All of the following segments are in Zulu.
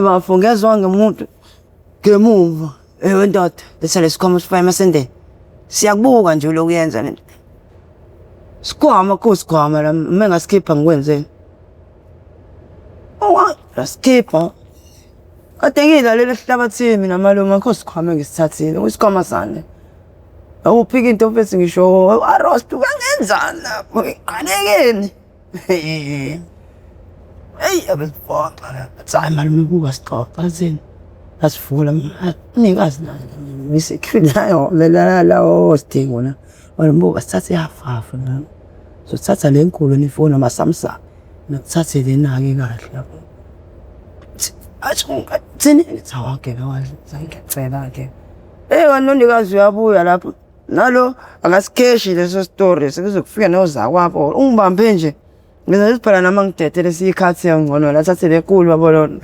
Bafungezwa ngemuntu ngemuva wendoda letha lesikhwama sifaya emasendeni. Siyakubuka nje lokuyenza lento. Sikhwama kusikhwama la mengaskipha ngikwenzeni. Laskipha. Kade ngidlalela esihlabathini mina malume akho sikhwama ngisithathile. Isikhwama sane. Awuphika into ofesi ngisho aroast ukangenzani lapho. Qanekeni. Hey, abesifaka. Hayi malume buka sixoxa zini. Asifula nikazi na misekhulayo lela lawo sidingo na. Walimbuka sithathe yafafa na. So thatha lenkulu nifona amaSamsung. Nakuthathe lena ke kahle lapho. Athi thini ngithawake kahle ngicela ke. Wanonikazi uyabuya lapho. Nalo akasikheshi leso story sekuzokufika nozakwabo. Ungibambe nje. Ngizosiphala nama ngidedele sikhathi ngcono la thathe lenkulu babona.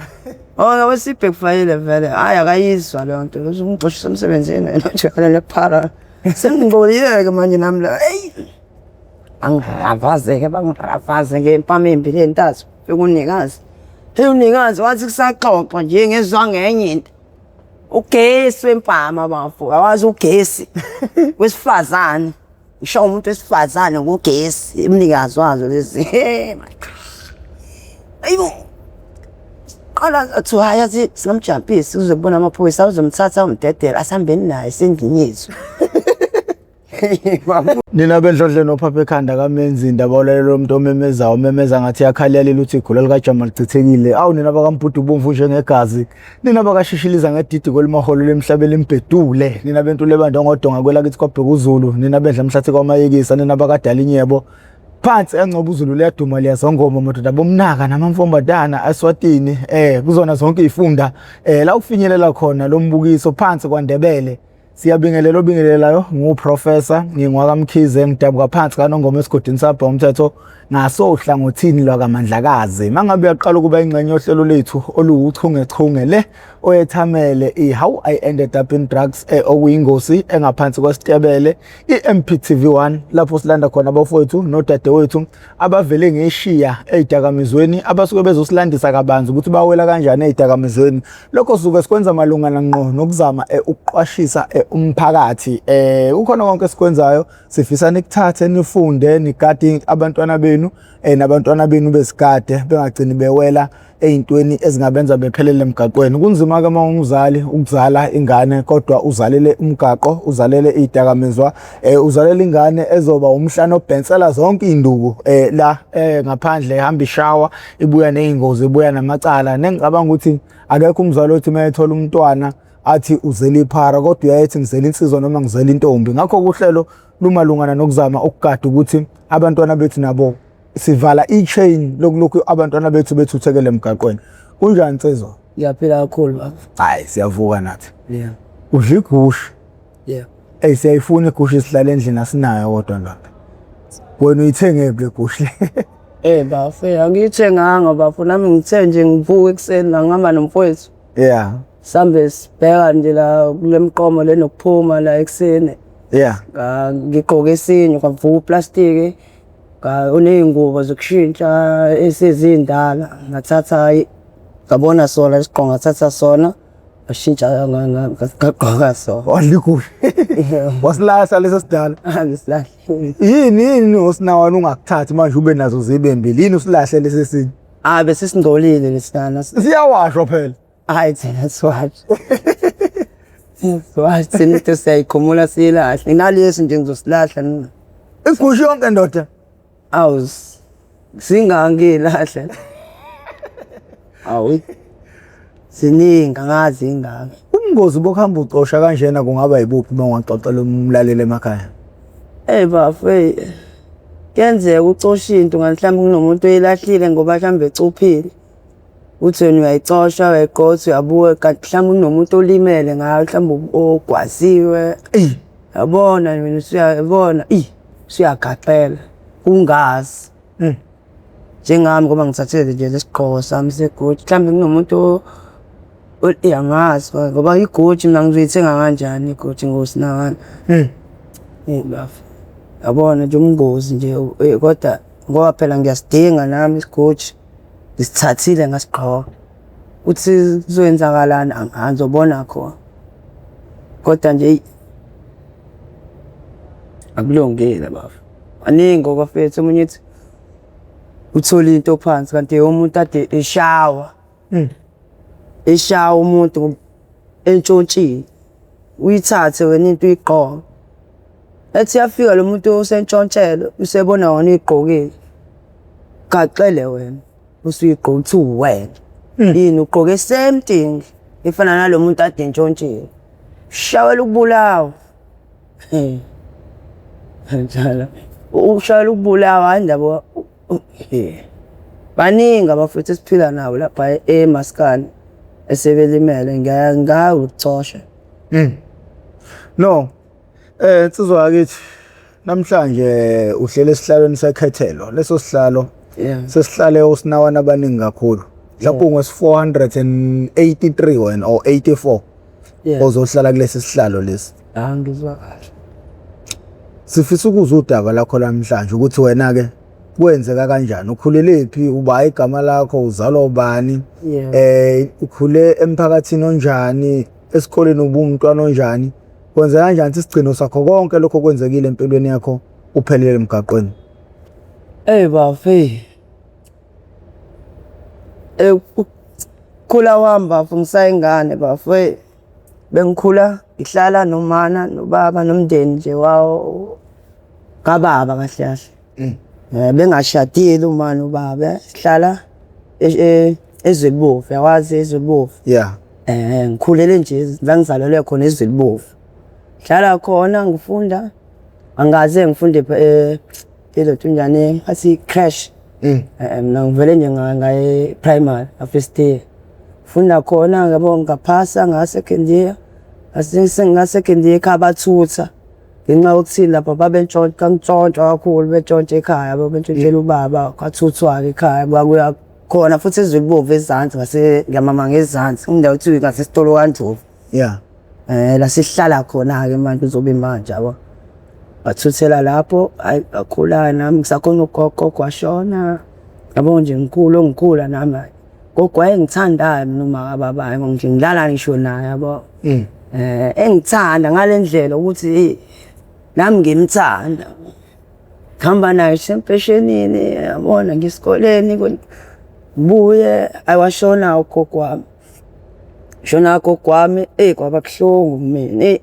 Ngabe sibhekufayile vele. Hayi akayizwa leyo nto. Uzungixoshisa emsebenzini nje kale phara. Sengingcolile ke manje nami la. Hey. Angavazeke bangiravaze ngempama embili entathu bekunikazi. Unikazi wathi kusaxoxa nje ngezwa ngenye into. Ugesi wempama bafu. Awazi ugesi wesifazane. Ngisho umuntu wesifazane ngugesi umnikazi wazo lezi. Hey my God. Ayibo. Qala athi hayathi singamjampisi uzobona amaphoyisa uzomthatha umdedela asihambeni naye sendlini yethu. Nina bendlodle nophapha ekhanda kamenzi indaba olelo umuntu omemeza ngathi yakhalelile uthi igula lika Jamal Chithekile. Awu nina bakaMputu bomvu njengegazi. Nina bakashishiliza ngedidi kwelimaholo lemhlabeni embedule. Nina bentu lebanda ngodonga kwela kithi kwabheka uZulu. Nina bedla mhlathi kwamayekisa. Nina bakadala inyebo. Phansi engcobo uZulu liyaduma liyazongoma madoda bomnaka namamfombadana aSwatini kuzona zonke izifunda la ukufinyelela khona lo mbukiso phansi kwaNdebele. Siyabingelela obingelelayo nguprofessor ngingwakamkhize ngidabuka phansi kaNongoma esigodini sabha umthetho ngasohlangothini lwakaMandlakazi. Mangabe uyaqala ukuba ingxenye yohlelo lethu oluwuchungechunge le oyethamele how I ended up in drugs okuyingosi engaphansi kwesitebele iMPTV1 lapho silanda khona abafowethu nodadewethu abavele ngeshiya ezidakamizweni abasuke bezosilandisa kabanzi ukuthi bawela kanjani ezidakamizweni. Lokho suke sikwenza malungana ngqo nokuzama ukuqwashisa umphakathi. Ukhona konke esikwenzayo sifisa nikuthathe nifunde nigadi abantwana benu nabantwana benu besigade bengagcini bewela ezintweni ezingabenza bephelele emgaqweni. Kunzima ke mawumzali ukuzala ingane kodwa uzalele umgaqo uzalele izidakamizwa uzalele ingane ezoba umhlano obhensela zonke induku la ngaphandle ehamba ishawa ibuya nezingozi ibuya namacala. Nengicabanga ukuthi akekho umzali othi mayethola umntwana athi uzela iphara kodwa uyayethi ngizela insizwa noma ngizela intombi. Ngakho kuhlelo lumalungana nokuzama ukugada ukuthi abantwana bethu nabo sivala ichain lokulokhu abantwana bethu bethuthekele emgaqweni. Kunjani insizwa? Ngiyaphila kakhulu baba. Hayi siyavuka nathi. Yeah. Udla igusha? Yeah. Siyayifuna igusha isihlala endlini asinayo kodwa lapha. Wena uyithenge le gusha le? Bafe angiyithenganga bafuna nami ngithe nje ngivuka ekseni la ngihamba nomfowethu. Yeah. Sambe sibheka nje la kulemqomo lenokuphuma la ekseni. Yeah. Ngigqoke esinye kwavuka uplastiki uneyingubo zokushintsha esezindala ngathatha ngabona sona isiqonga ngathatha sona ashintsha ngagqoka sona. Waligusha. Wasilahla leso sidala. Angisilahle. Yini osinawana ungakuthathi manje ube nazo zibe mbili. Yini usilahle lesesinye? Bese singcolile lesana. Siyawashwa phela. Hayi thina siwathi. Siwathi into siyayikhumula silahle. Nalesi nje ngizosilahla. Igusha yonke ndoda. Awus singangilahle. Awu. Siningi angazi ingane. Ubungozi bokuhamba ucosha kanjena kungaba yibuphi mawuxoxela umlaleli emakhaya? Bafe. Kenzeka ucosha into mhlawumbe kunomuntu oyilahlile ngoba mhlawumbe ecuphile. Uthi wena uyayicosha uyayigosa uyabuka kanti mhlawumbe kunomuntu olimele ngayo mhlawumbe ogwaziwe. Yabona wena usuyabona usuyagaxela kungazi. Njengami ngoba ngithathele nje lesigqoko sami seguthi mhlawumbe kunomuntu oyangazi ngoba iguthi mina ngizoyithenga kanjani iguthi ngosinakani. Bafe. Yabona nje umngozi nje kodwa ngoba phela ngiyasidinga nami isiguthi ngisithathile ngasigqoka. uthi kuzoyenzakalani angizobona khona. Kodwa nje akulungile bafo. Aningi ngokafethu omunye uthi uthola into phansi kanti umuntu ade eshawa. Eshawa umuntu entshontshini. Uyithathe wena into uyigqoka. Ethi yafika lo muntu osentshontshelo usebona wona uyigqokile. Gaxele wena usuyigqoka uthi wena. Yini ugqoke same thing efana nalomuntu ade entshontshiwe. Shawela ukubulawa. Njalo. Ushayela ukubulawa indaba baningi abafethu esiphila nabo lapha eMaskane esebelimele ngawucosha. No. Insizwa yakithi namhlanje uhlele esihlalweni sekhethelo. Leso sihlalo sesihlale osinawana abaningi kakhulu. Mhlawumbe ngos 483 wena or 84. Ozohlala kulesi sihlalo lesi. Angizwa kahle. Sifisa ukuzwa udaba lakho namhlanje ukuthi wena ke kwenzeka kanjani, ukhulelephi, uba igama lakho, uzalwa ubani, ukhule emphakathini onjani, esikoleni ubumntwana onjani, kwenzeka kanjani isigcino sakho konke lokho kwenzekile empilweni yakho uphelele emgaqweni. Bafe. Khula wamba fungisayingane bafe. Bengikhula ngihlala nomana nobaba nomndeni nje wawo kababa kahle kahle. Bengashadile umama ubaba sihlala eZwelibovu, yawazi eZwelibovu. Ngikhulele nje la ngizalelwe khona eZwelibovu. Hlala khona ngifunda angaze ngifunde phela njani athi crash. Mina ngivele nje ngaye primary first year. Funda khona ngabo ngaphasa nga second year. Nga second year khabathutha. Ngenxa yokuthi lapha babentshontsha kangitshontsha kakhulu betshontsha ekhaya babentshontshela ubaba kwathuthwa ekhaya kwakuya khona futhi eZwelibovu ezansi ngamama ngezansi indawo ethi ngasesitolo kaNdlovu. La sihlala khona ke manje uzobe manje yabo. Bathuthela lapho akhula nami ngisakhona ugogo kwashona. Yabo nje ngikhula nami. Gogo wayengithandayo noma baba ngidlala ngisho naye yabo. Engithanda ngalendlela ukuthi nami ngimthanda. Khamba naye sempeshenini yabona ngisikoleni buye ayashona ugogo wami. Shona ugogo wami kwaba kuhlungu mina.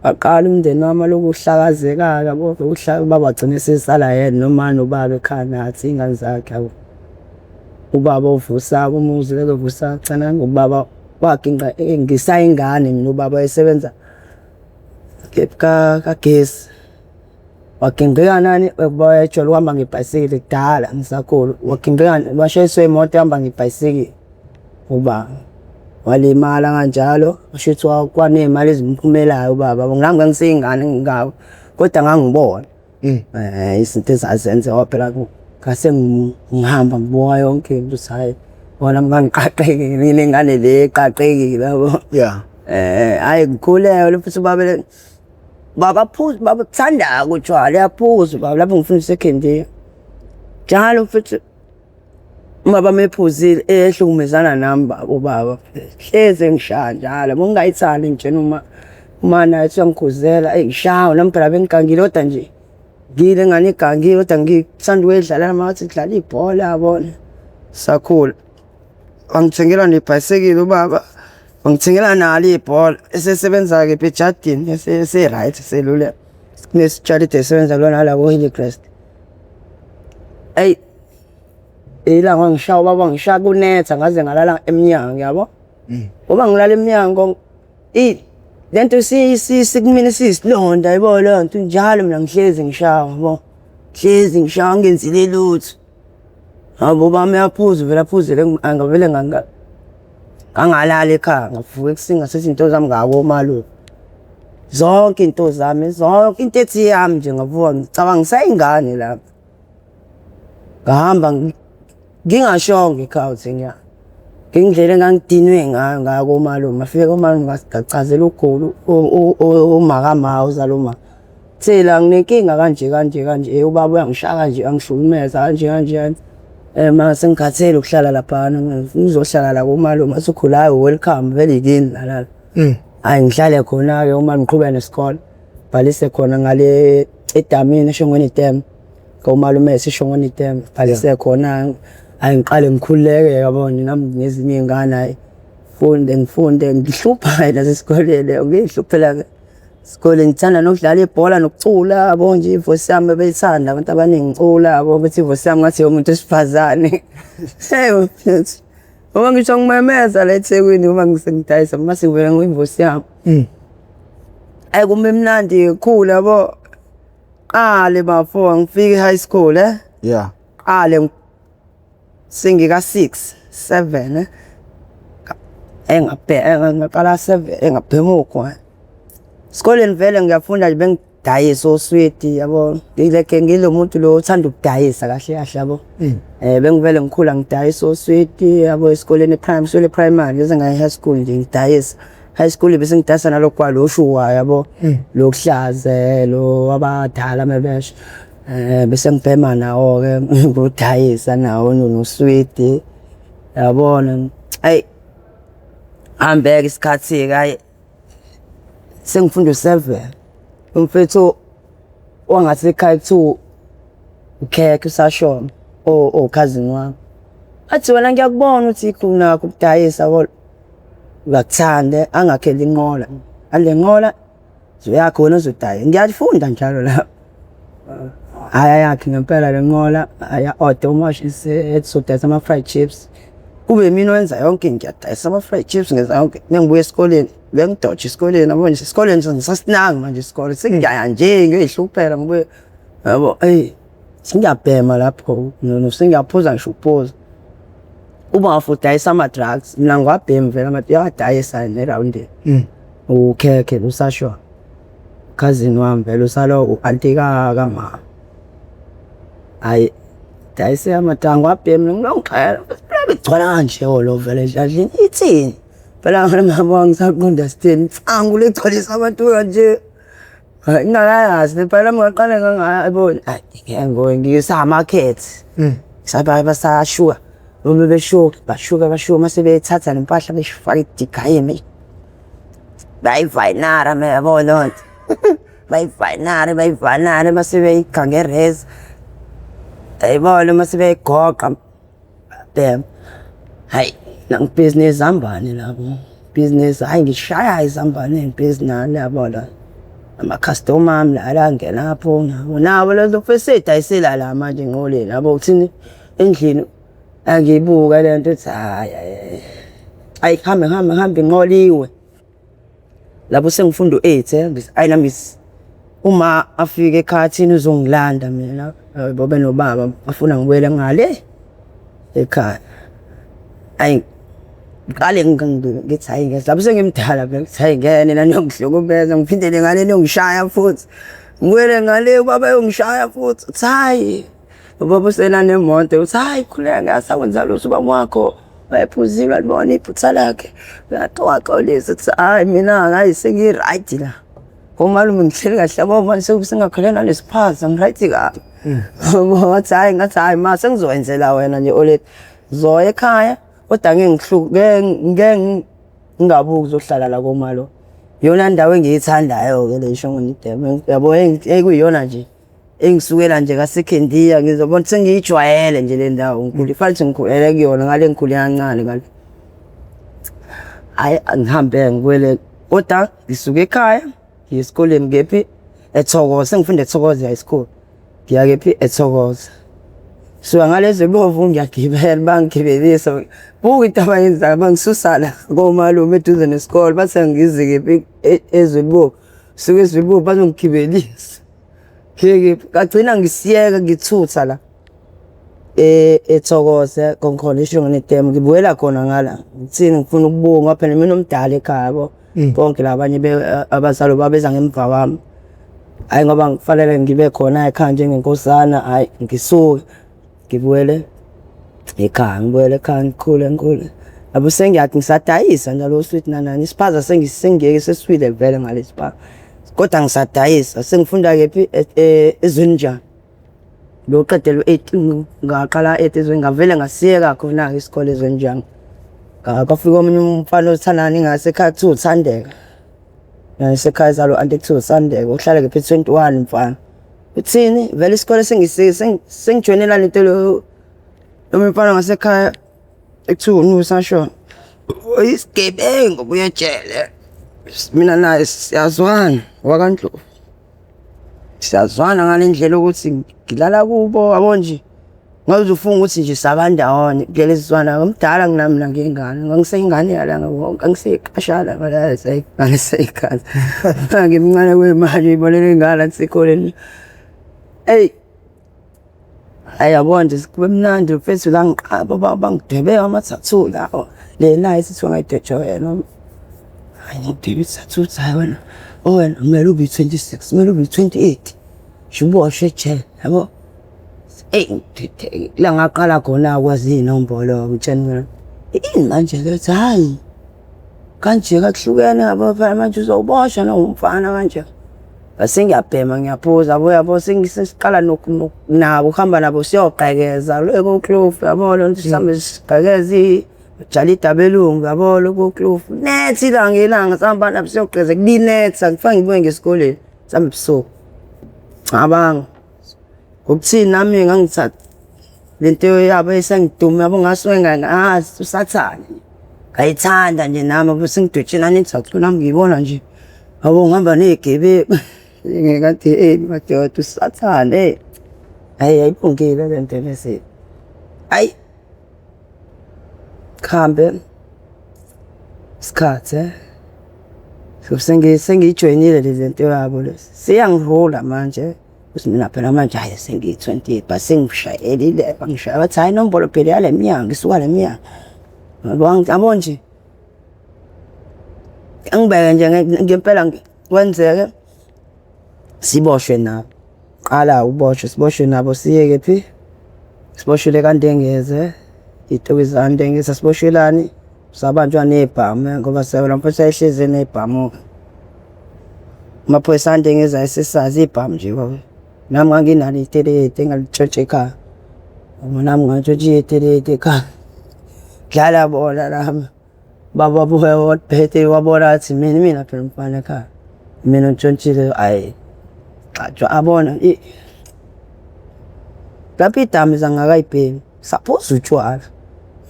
Aqala umndeni wami lokuhlakazeka yabo baba wagcina sesala yena noma nobaba ekhaya nathi ingane zakhe yabo. Ubaba uvusa umuzi lekovusa cana ngobaba waginqa ngisayingane mina ubaba esebenza kagesi. Waginqika nani bayajwayela uhamba ngebhayisikili kudala ngisakhulu. Waginqika bashayiswe imoto ehamba ngebhayisikili. Ubaba walimala kanjalo kushuthi kwanemali ezimphumelayo ubaba. Nami ngangiseyingane ngingabo kodwa ngangibona. Izinto ezazenze waphela ngase ngihamba ngibuka yonke into hayi wona ngangiqaqekile ingane le eqaqekile yabo. Hayi ngikhulele futhi baba phuza baba thanda utshwala yaphuza baba lapho ngifunda second year. Njalo futhi baba mephuzile ehlukumezana nami ubaba hleze ngishaya njalo ngingayithandi nje noma umana ethi ngikhuzela ngishawa nami phela bengigangile kodwa nje ngile ngane igangile kodwa ngithanda ukuyidlala mathi ngidlala ibhola yabona sakhula. Wangithengela nebhayisikili ubaba wangithengela nalo ibhola esesebenza ke ejardini ese right selule nesicharity esebenza lona la ko Hillcrest. Ilanga ngishawa baba ngishaya kunetha ngaze ngalala eminyango yabo. Ngoba ngilala eminyango lento sikumina sisilonda yabo lo nto njalo mina ngihlezi ngishawa yabo. Hlezi ngishawa ngenzile lutho. Abo bami yaphuza vela phuzele angavele ngangalala ekhaya ngavuka ekusinga sezinto zami ngako malume. Zonke into zami zonke into ethi yami nje ngavuka ngicabanga ngisayingane lapha. Ngahamba ngingashonga ekhaya uthenya. Ngindlela engangidinwe ngayo ngako malume afike komalume ngacazela uGoli uMakama uzaluma. Thela nginenkinga kanje ubaba uyangishaka nje angihlukumeza kanje. Manje sengikhathele ukuhlala laphana ngizohlala la komalume masukhulayo welcome vele yini la. Hayi ngihlale khona ke uma ngiqhubeka nesikole. Bhalise khona ngale edamini eShongweni Dam. Komalume eShongweni Dam. Bhalise khona hayi ngiqale ngikhululeke yabona nami nezinye izingane hayi ngifunde ngihlupha la esikoleni ngihluphela ke. Isikole ngithanda nokudlala ibhola nokucula yabo nje ivoice yami beyithanda abantu abaningi ngicula yabo bethi ivoice yami ngathi umuntu wesifazane. Uma ngisho ngimemeza la eThekwini uma ngisengidayisa mase ngivela ngivoice yami. Ayi kumemnandi kakhulu yabo. Qale bafo ngifike high school Yeah. Qale singika 6 7 ngaqala 7 engaphemuka. Sikoleni vele ngiyafunda nje bengidayisa osweti yabo ngileke ngilo muntu lo uthanda ukudayisa kahle kahle yabo bengivele ngikhula ngidayisa osweti yabo esikoleni primary bese ngaye high school nje ngidayisa high school bese ngidayisa nalokho kwaloshuwa yabo lokuhlaze lo abadala mebesha bese ngibhema nawo ke ngudayisa nawo nosweti yabona ay ambeke isikhathi ke sengifunda u7 umfethu wangathi ekhaya ku ukhekhe usashona cousin wami athi wena ngiyakubona ukuthi khona ukudayisa uyakuthanda angakheli inqola ale nqola yakho wena uzodaya ngiyafunda njalo la aya yakhe ngempela le nqola aya order umashise etsodayisa ama fried chips kube mina wenza yonke ngiyadayisa ama fried chips ngenza yonke ngibuye esikoleni bengidotsha esikoleni yabo nje esikoleni ngisasinanga manje isikole sengiyaya nje ngiyihluphela ngibuye yabo singiyabhema lapho sengiyaphuza ngisho uphuza uma ngafudayisa ama drugs mina ngwabhema vele amathi yadayisa neround ukhekhe usashwa cousin wami vele usalo antika kama hayi dayise amatango abhema ngiyongixela ngigcwala kanje lo vele endlini ithini phela ngimama ngisaqonda sithini mfangu legcwalisa abantu kanje ingakayazi phela ngaqale ngayibona hayi ngiyisa market sabaya basashwa uma bashuka mase bethatha lempahla beshifaka idigayeme bayivayinara meyabona bayivayinara mase beyigangereza ayibona mase beyigoqa bam hayi nang business zambane lapho business hayi ngishaya izambane business yabona ama customer ami la ngena lapho nabo lezo first dayisela la manje ngoleni yabo uthini endlini angibuka lento ethi hayi hambe inqoliwe lapho sengifunda u8 hayi nami uma afike ekhathini uzongilanda mina bobe nobaba afuna ngibuyele ngale ekhaya hayi ngale ngithi hayi lapho sengimdala phela ngithi hayi ngene la niyongihlukumeza ngiphindele ngale niyongishaya futhi ngibuyele ngale ubaba uyongishaya futhi uthi hayi ubaba usena nemoto uthi hayi khuleka ngasakwenza lo ubaba wakho bayiphuzile walibona iphutha lakhe uyatoka lezi uthi hayi mina ngayi sengi right la komalume ngihleli kahle yabo manje sengakholena nalesiphaza ngi right kabi wathi hayi ngathi hayi ma sengizowenzela wena nje olethe zoya ekhaya kodwa ngingabuki uzohlala la komalo yona ndawo engiyithandayo ke le Shongweni Dam yabo ekuyiyona nje engisukela nje ka second year ngizobona sengiyijwayele nje le ndawo ngikhulu fanele ngikhulele kuyona ngale ngikhulu kancane ngale hayi ngihambe ngiwele kodwa ngisuka ekhaya esikoleni ngephi eThokoza sengifunda eThokoza high school ngiya kephi eThokoza so ngalezi bovu ngiyagibela bangigibelisa buka intaba yenza bangisusala komalume eduze nesikole bathi ngizike kephi ezwebo suke ezwebo bazongigibelisa keke kagcina ngisiyeka ngithutha la eThokoza konkhona eShongweni Dam ngibuyela khona ngala ngithini ngifuna ukubonga phela mina omdala ekhaya yabo bonke labanye abazalo babeza ngemva kwami hayi ngoba ngifanele ngibe khona ekhaya njengenkosana hayi ngisuke ngibuyele ekhaya ngikhule abo sengiyathi ngisadayisa njalo sweet nanani isiphaza sengiyeke seswile vele ngalesiphaza kodwa ngisadayisa sengifunda kephi ezweni njani Loqedela u-8 ngaqala 8 ezweni ngavele ngasiyeka khona-ke isikole ezweni njani. Kwafika omunye umfana othandana ngasekhaya kuthiwa uThandeka. Esekhaya zalo anti kuthiwa uThandeka uhlala ngephe 21 mfana. Uthini vele isikole sengijoyinela lento lo mfana ngasekhaya ekuthiwa uNusa sho. Isigebengu buya ejele. Mina naye siyazwana wakaNdlovu. Siyazwana ngalendlela ukuthi ngilala kubo yabo nje. Ngaze ufunga ukuthi nje sabandawone kulezi zwana ngomdala nginami la ngengane ngiseyingane yalanga wonke angiseqashana ngala sayikhaza ngimncane kwemali ibolele ingane kusekoleni ayabona nje kube mnandi mfethu la ngiqaba bangidwebe amathathu lawo le nayi sithi ngayidetshoya noma ngidwebe ithathu wena wena kumele ube 26 kumele ube 28 shiboshwe ejele yabo. La ngaqala khona kwazi inombolo ngitshela mina ini manje lethi hayi kanje kakuhlukene ngabafana manje uzoboshwa nomfana kanje bese ngiyabhema ngiyaphuza yabo sengisiqala nabo uhamba nabo siyoqhekeza lo eKloof yabo lo nto sihambe siqhekezi jali dabelungu yabo lo eKloof nethi la ngelanga sihamba nabo siyoqhekeza kulinetha ngifanga ngibuye ngesikoleni sihambe busuku cabanga ukuthini nami ngangithatha lento yabo esengidume yabo ngaswenga ngazi usathane ngayithanda nje nami bese ngidwetshela nithathu nami ngiyibona nje yabo ngihamba negebe ngekade madoda usathane ayibungile lento bese ayi khambe isikhathe sengiyijoyinile lezi zinto yabo lesi siyangihola manje ukuthi mina phela manje hayi sengiyi-28 but sengishayelile bangishaya bathi hayi inombolo phela yale minyango isuka le minyango yabo nje angibeke nje ngempela kwenzeke siboshwe nabo qala uboshwe siboshwe nabo siyeke phi siboshwele kaNdengeze itokwizana Ndengeze siboshwelani sabanjwa nebhamu ngoba sayona mfethu ayihleze nebhamu maphoyisa Ndengeze ayisesazi ibhamu nje baba nami nganginalo itelete engalitshontshe ekhaya nami ngantshontshe itelete ekhaya dlala bona nami baba buya waphethe wabona athi mina phela mfana ekhaya mina ntshontshile ayi xatshwa abona lapho idami zangakayibheki saphuza utshwala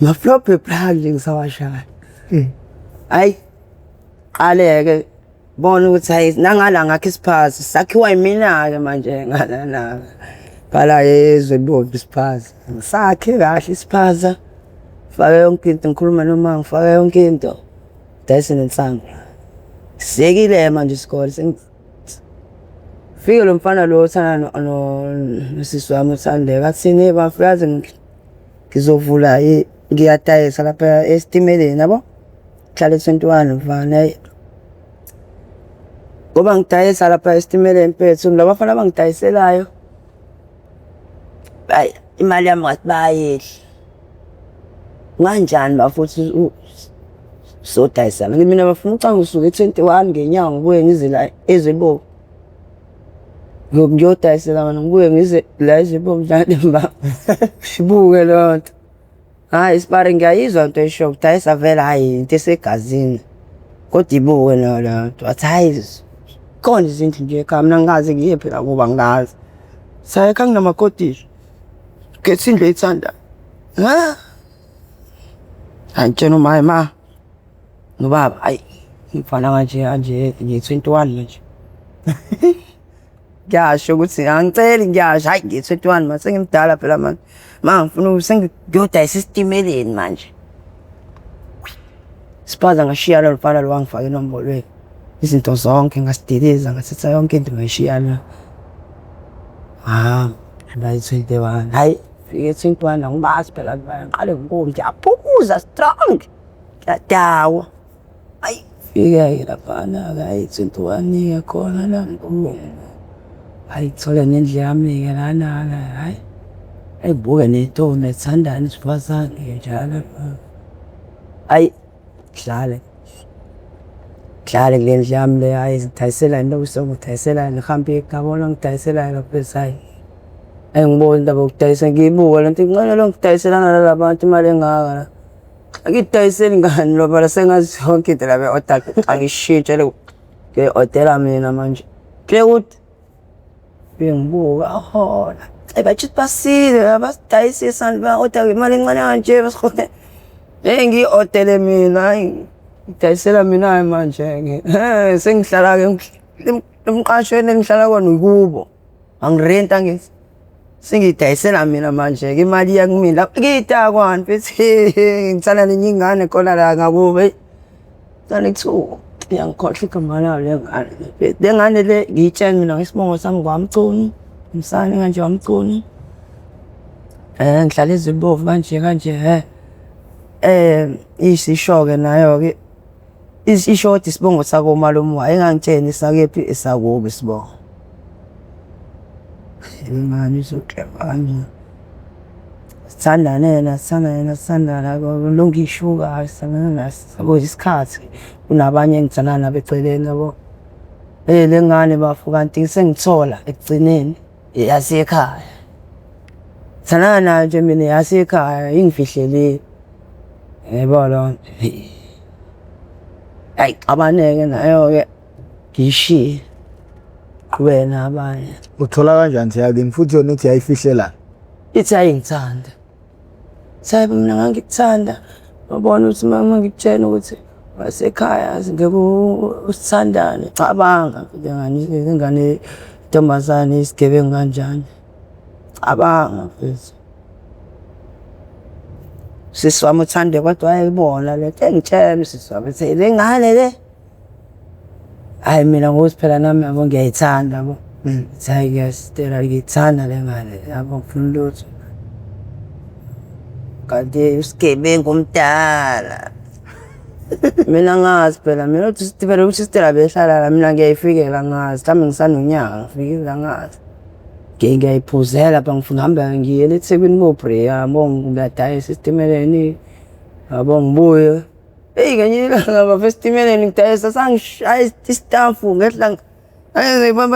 maflophe plan nje ngisawashaya hayi qaleke bona ukuthi hayi nangala ngakho isiphazi sakhiwa yimina-ke manje ngalana phala ezwe libombi isiphazi ngisakhe kahle isiphaza fake yonke into ngikhuluma noma ngifake yonke into dayise nensangu siyekile manje isikole fike lo mfana lo othanda nosisi wami uThandeka athini bafikaze ngizovula ngiyadayisa lapha esitimeleni yabo hlale 21 mfana ngoba ngidayisa lapha esitimeleni mfethu labafana abangidayiselayo hayi imali yami ngathi bayehla kanjani bafuthi sodayisa mina bafuna ucanga usuke 21 ngenyanga ngibuye ngize la ezwebo ngiyodayisela mina ngibuye ngize la ezwebo mdlalemba sibuke lonto hayi isipare ngiyayizwa into esho ukudayisa vele hayi into esegazini kodwa ibuke lonto athi hayi khona izinto nje ekhaya mina ngazi ngiye phela kuba ngazi sayekha nginamakotishi kethi indlu ethanda angitshena umaye ma nobaba hayi ngifana kanje ngiyi-21 manje ngiyasho ukuthi angiceli ngiyasho hayi ngiyi-21 manje sengimdala phela manje ngifuna sengiyodayisa esitimeleni manje sipaza ngashiya lo mfana lo wangifaka enombolweni izinto zonke ngasidiliza ngathatha yonke into ngayishiyana bayi-21 hayi fike 21 angibazi phela ngiqale ngiyaphuza strong ngiyadawa hayi fike laphana-ke hayi 21 khona la hayi thole nendlu yami-ke lana-ke hayi ayibuke nentombi ethandana isifazane njalo hayi dlale kule ndlu yami le hayi ngidayisela into kusongidayisela ngihambe ngabona ngidayisela lapho hayi Engibona indaba yokudayisa ngiyibuka lento ngcono lo ngidayiselana nalaba bantu imali engaka. Akidayiseli ngani ngoba sengazi yonke into la order angishintshe ke order mina manje. Kuye ukuthi bengibuka ahola. Bathi basile abasidayisisa ba order imali encane kanje basikhona. Ngiyi-order mina hayi ngidayisela mina manje sengihlala ke emqashweni engihlala kona kubo. Angirenta ngithi sengidayisela mina manje ke imali yakumina ngiyitakwana futhi ngitsala nenyingane khona la ngakube tsale kuthiwa ngiyangikhohlwa igama layo le ngane le ngiyitshela mina ngesibongo sami kwaMcunu umsane kanje waMcunu ngihlala eZimbovu kanje isisho-ke nayo-ke isho ukuthi isibongo sakomalume wayo engangitshela isakephi esakubo isibongo imali izoklebana sithandana lo ngishuka sithandana sabo isikhathi kunabanye engithanda nabo eceleni yabo le ngane bafu kanti sengithola ekugcineni yasekhaya sithandana nje mina yasekhaya ingifihlelile yebo ayi abaneke nayo-ke ngishiye wena abanye Uthola kanjani yakini futhi yona ithi yayifihlela? ithi ayingithanda sayibe mina ngangikuthanda babona ukuthi mama ngikutshela ukuthi wasekhaya ngeke usithandane cabanga ingane intombazane isigebengu kanjani cabanga mfethu sisi wami uthande kodwa wayibona lethe engitshela sisi wami ethi le ngane le hayi mina ngokuthi phela nami yabo ngiyayithanda yabo hayi ngiyasitela ngiyithanda le ngane yabo ngifuna lutho kanti isigebengu omdala mina ngazi phela mina uthi phela ukuthi isitela behlala la mina ngiyayifikela ngazi mhlawumbe ngisanonyaka ngifikile ngazi ngiyayiphuzela lapha ngifuna hamba ngiyele eThekwini Mowbray yabo ngiyadayisa esitimeleni yabo ngibuye ngenye ilanga bafesitimeleni ngidayisa sangishaya istafu ngehla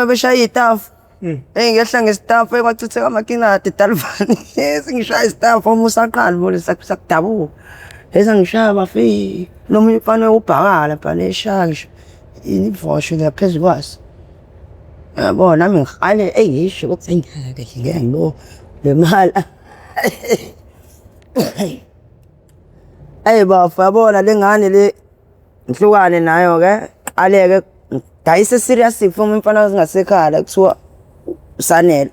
beshaya itafu ngehla ngestafu kwachitheka amakinati Dalvani sengishaya istafu umusaqala bona sakudabuka esangishaya bafi nomunye mfana ubhakala phana eshaya ngisho ivosho ngaphezulu kwaso yabo nami ngikhale ngisho ukuthi ngeke ngibo le mali bafu yabona le ngane le ngihlukane nayo-ke aleke dayise serious from mfana zingasekhaya kuthiwa usanele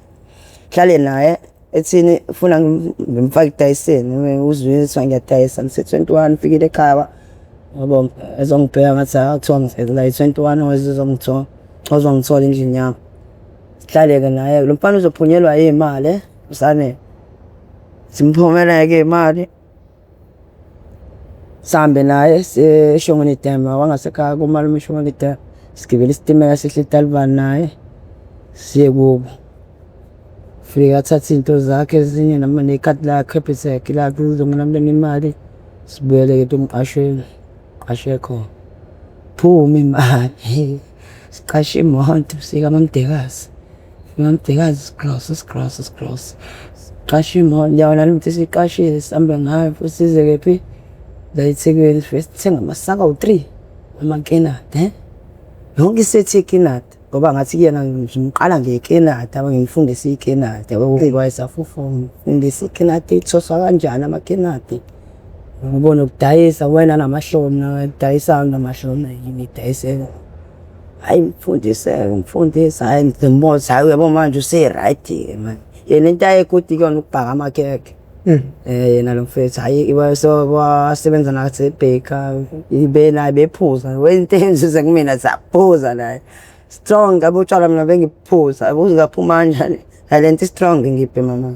hlale naye ethini ufuna ngimfake idayiseni uzwiswa ngiyadayisa ngise-21 fikile ekhaya yabo ezongibheka ngathi akuthiwa ngifekela i-21 ozongithola endlini yami hlale-ke naye lo mfana uzophunyelwa iy'mali usanele simphumela-ke imali sihambe naye eShongweni Dam wangasekhaya kumalume eShongweni Dam sigibele isitimela sihle eDalvani naye siye kubo fika athathe into zakhe ezinye noma nekhadi lakhe phethekhi lakhe uzonginamlela imali sibuyele-ke emqashweni qashe khona phuma imali siqashe imoto sika Mamdekazi sigross qashe imoto yona lento siqashile sihambe ngayo futhi size kephi la eThekwini first thenga amasaka u3 amakenati yonke isethi yekenati ngoba ngathi kuyena ngimqala ngekenati abangifundisa ikenati wayesafufu ngifundisa ikenati ithoswa kanjani amakenati ngibona ukudayisa wena namahloni nadayisa namahloni yini idayisela hayi ngifundisa hayi ngimboza hayi yabo manje use-right man yena into ayekuthi kuyona ukubhaka amakhekhe yena lo mfethu hayi wasebenza naseBaker ibena bephuza wento enzuze kumina saphuza naye strong ngabe utshwala mina bengiphuza abuze ngaphuma kanjani lento strong ngiphe mama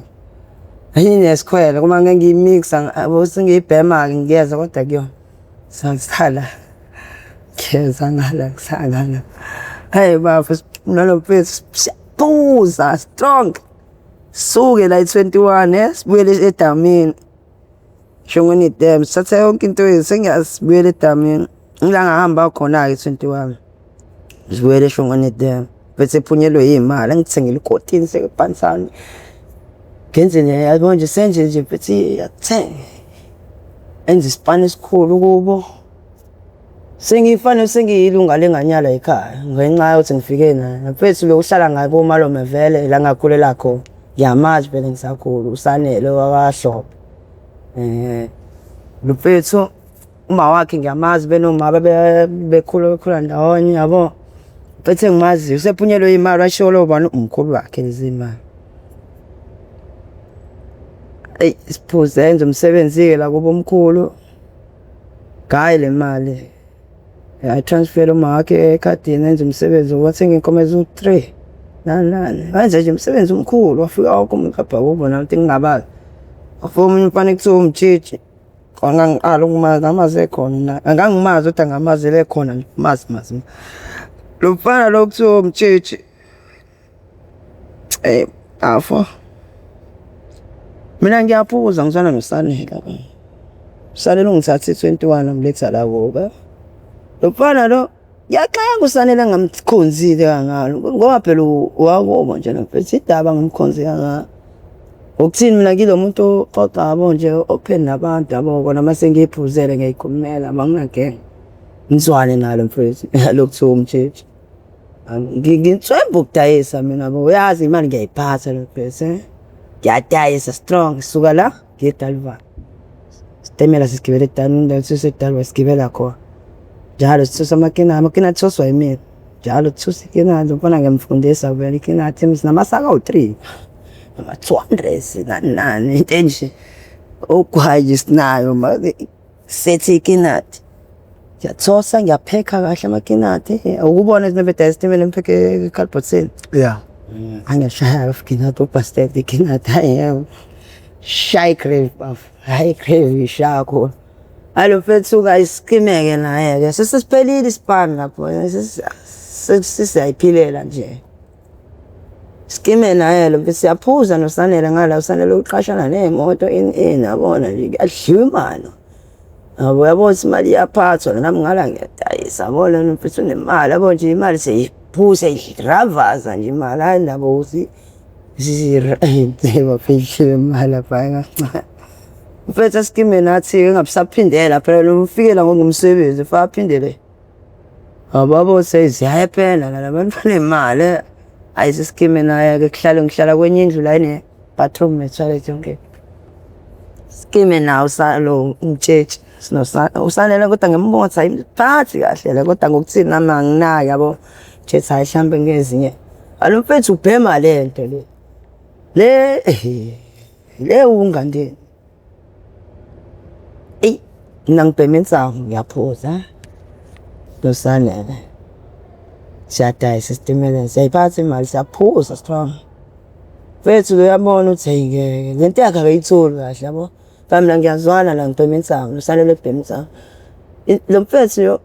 yini yesikhwele kuma ngiyimixa abuze ngiyibhema ngiyeza kodwa kuyona sasala keza ngala kusangana hey bafu nalo mfethu phuza strong suke la 21 sibuyele eDamini Shongweni Dam sathe yonke into sengiyasibuyele eDamini ngila ngahamba khona ke 21 sibuyele eShongweni Dam bese phunyelwe imali ngithengile ikotini sekepansani ngenzeni yabo nje senje nje mfethu yakuthenga enza isipani esikhulu kubo sengifanele sengiyilunga lenganyala ekhaya ngenxa yokuthi ngifike naye mfethu lo uhlala ngaye komalume vele la ngakhulela khona ngiyamazi vele ngisakhulu usanele wakahlobo lo mfethu uma wakhe ngiyamazi benoma bekhula ndawonye yabo mfethu engimazi usephunyelwe imali washolo ubani umkhulu wakhe lezimali isiphuze enza umsebenzi la kubo omkhulu gayi le mali transfer uma wakhe ekhadini enza umsebenzi wathenga inkomo ezu-3 nani wenza nje umsebenzi omkhulu wafika wonke umuntu apha kubo nathi ngingabazi wafika omunye umfana ekuthiwa umtshitshi ngangiqala ukumazi amazi ekhona angangimazi kodwa ngamazele khona nje mazi lo mfana lo kuthiwa umtshitshi afo mina ngiyaphuza ngisana nosanela usanela ungithathe 21 amletha la kuba lo mfana lo yaxaka usanela ngamkhonzile kangalo ngoba phela wakubo nje mfethu idaba ngimkhonze kangalo ukuthini mina ngilo muntu oxoxa yabo nje open nabantu yabo kona mase ngiyiphuzele ngiyikhulumela banginagenge ngizwane nalo mfethu lokuthiwa umtshitshi ngitswemba ukudayisa mina yabo uyazi imali ngiyayiphatha lo mfethu ngiyadayisa strong suka la ngiyedalva sitemela sigibele edanini sisedalwa sigibela khona njalo sithusa amakina athoswa yimina njalo thusa ikina mfana ngiyamfundisa vele ikina athi namasaka u3 ama-200 nani into enje ogwayi sinayo manje sethi ikinathi ngiyathosa ngiyaphekha kahle amakinati ukubona sinebedayisa isitimela empheke ekhalibhothini angiyashaya ikinati ubhastete ikinati hayi shy crave baf hayi crave ishakho alo mfethu kayiskimeke naye-ke sesiphelile isipani lapho sesiyayiphilela nje skime naye lo mfethu siyaphuza nosanele ngala usanele uqashana nemoto yabona nje kuyadliwa imali yabo yabona imali iyaphathwa nami ngala ngiyadayisa yabona mfethu unemali yabo nje imali seyiphuza idravaza nje imali hayi nabo uthi bafihliwe imali lapha mfethu skime nathi engabisaphindela phela umfikela ngomsebenzi faphindele ababo seziyaphela labantu banemali ayisiskime naye ke ngihlala kwenye indlu la ine bathroom ne-toilet yonke skime nawo salo umtshitshi usanele kodwa ngembona ayiphathi kahle la kodwa ngokuthini nami anginaki yabo tshitshi hayi mhlambe ngezinye alo mfethu ubhema lento le ungandeni mina ngibhema insangu ngiyaphuza losanele siyadayisa esitimeleni siyayiphatha imali siyaphuza strong mfethu uyabona ukuthi hey lento yakhe akayitholi kahle yabo mina ngiyazwana la ngibhema insangu losanele ebhema insangu lo mfethu yo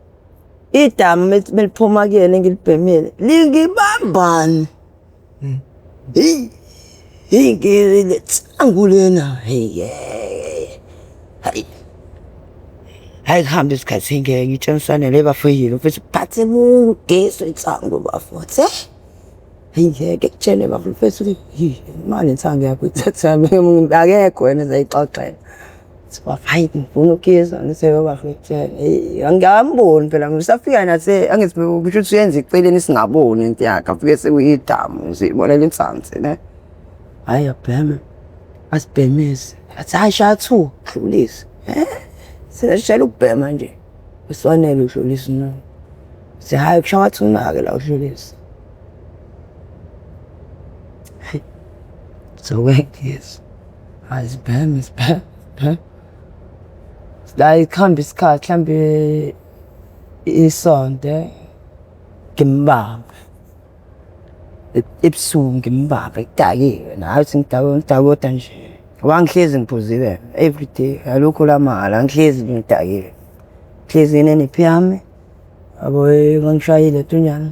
idamu meliphuma kuyena engilibhemile lingibambani ngilitsangu lena hayi kuhambe isikhathi ngeke ngitshengisanele bafuyile mfethu phathe mugeso itsangu bafuthe ngeke kutshele bafethu imali intsangu yakho ithatha mina akekho wena zayixoxela hayi ngifuna ukuyizwa ngisebe bafethu angiyamboni phela ngisafika nathi angithi kusho ukuthi uyenza iceleni singaboni into yakhe afike sekuyidamu uzibonela insansi ne hayi abheme asibhemise athi hayi shaya 2 dlulisa siyashela ukubhema nje uswanele udlulisa no sihayi kushawa 2 nake la udlulisa so yes asibheme la ikhamba isikhathi mhlambe isonto ngimbamba ebusuku ngimbamba ekudakiwe nayo ngidakota nje wangihlezi ngiphuzile everyday alokho lamala ngihlezi ngidakile hlezi ineniphi yami abo ngishayile tunyana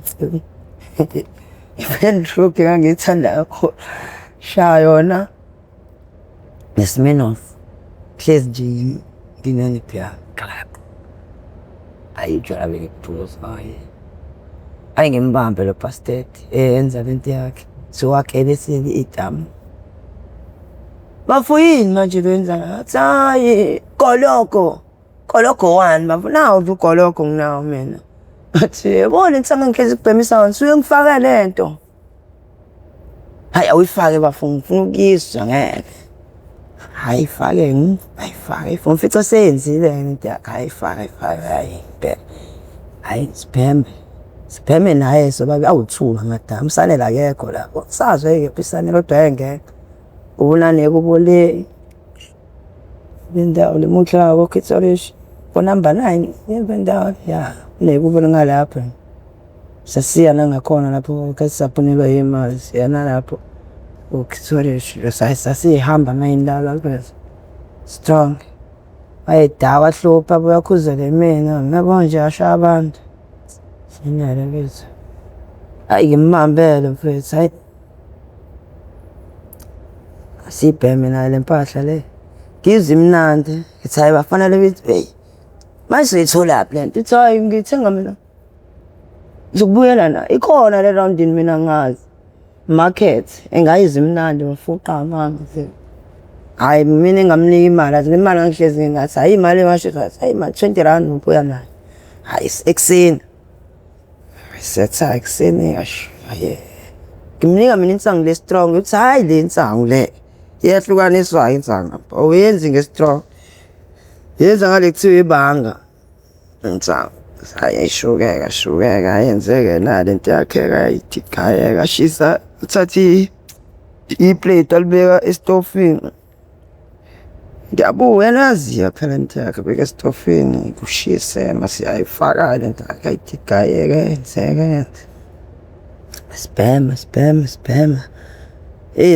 ifendruke ngangithanda kakhulu shaya yona nesmenoff hlezi nje ngineniphi yami clap ayijwala bekuphuza hayi ngimbambe lo pastete enza lento yakhe so wakhe leseli idamu Bafuyini manje benzana? Hayi, Koloko wani bafu. Nawu uGoloko nginawo mina. Bathi yabona insanga ngihlezi ukubhemisa wona. Suke ngifaka lento. Hayi awuyifake bafu ngifuna ukuyizwa ngeke. Hayi fake ayifake. Mfica seyenzile into yakhe ayifake hayi bheme. Hayi sibheme naye sobabe awuthula madam usanele akekho lapho. Sazwe ke pisane kodwa engeke. Ubonane kubole indawo lemuhla wokhithorish phone number 9 yendawo ya nekubona ngalapha sasiya nangakhona lapho kasisaphunelwa imali siyana lapho wokhithorish sasihamba ngayindala phela strong ayidawa hlopha buyakhuzela mina ngabo nje asha abantu sinyala lethu ayimambele mfethu hayi sibheme na lempahla le ngizwe imnandi ngithi hayi bafanele bethi hey manje ithola phi lento ithi hayi ngithenga mina ngizokubuyela na ikhona le roundini mina ngazi market engayizwe imnandi bafuqa amanzi hayi mina engamnika imali athi imali ngihlezi ngathi hayi imali ngasho hayi imali 20 rand ubuya nayo hayi ekseni setha ekseni ngasho hayi ngimnika mina insangu le strong uthi hayi le insangu le yehlukaniswa insanga oyenzi ngestrong yenza ngale kuthiwa ibanga insanga shukeka yenzeke nale into yakhe kayithi khaya kashisa uthathi iplate alibeka estofini ngiyabuya naziya phela into yakhe beka estofini kushise mase ayifaka le nto kayithi khaya yenzeke spam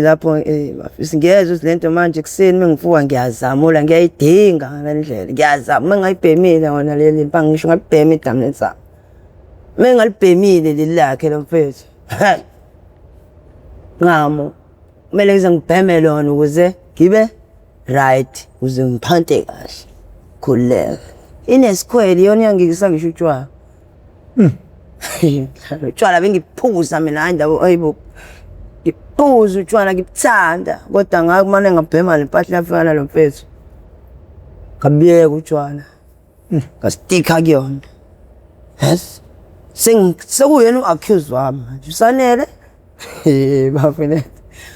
lapho bafisa ngiyezwa lento manje kuseni mengivuka ngiyazamula ngiyayidinga ngalendlela ngiyazama mengayibhemile wona leli mpanga ngisho ngalibhema idam lensama mengalibhemile lelakhe lomfethu ngamo kumele ngize ngibheme lona ukuze ngibe right ukuze ngiphante kahle khuleka inesquare yona yangikisa ngisho utshwala utshwala bengiphuza mina indaba ayibo ngiphuza utshwala ngibuthanda kodwa ngakumane ngabhema lempahla yafana lo mfethu ngabiyeka utshwala ngastika kuyona yes sekuyena uaccused wami manje usanele bafene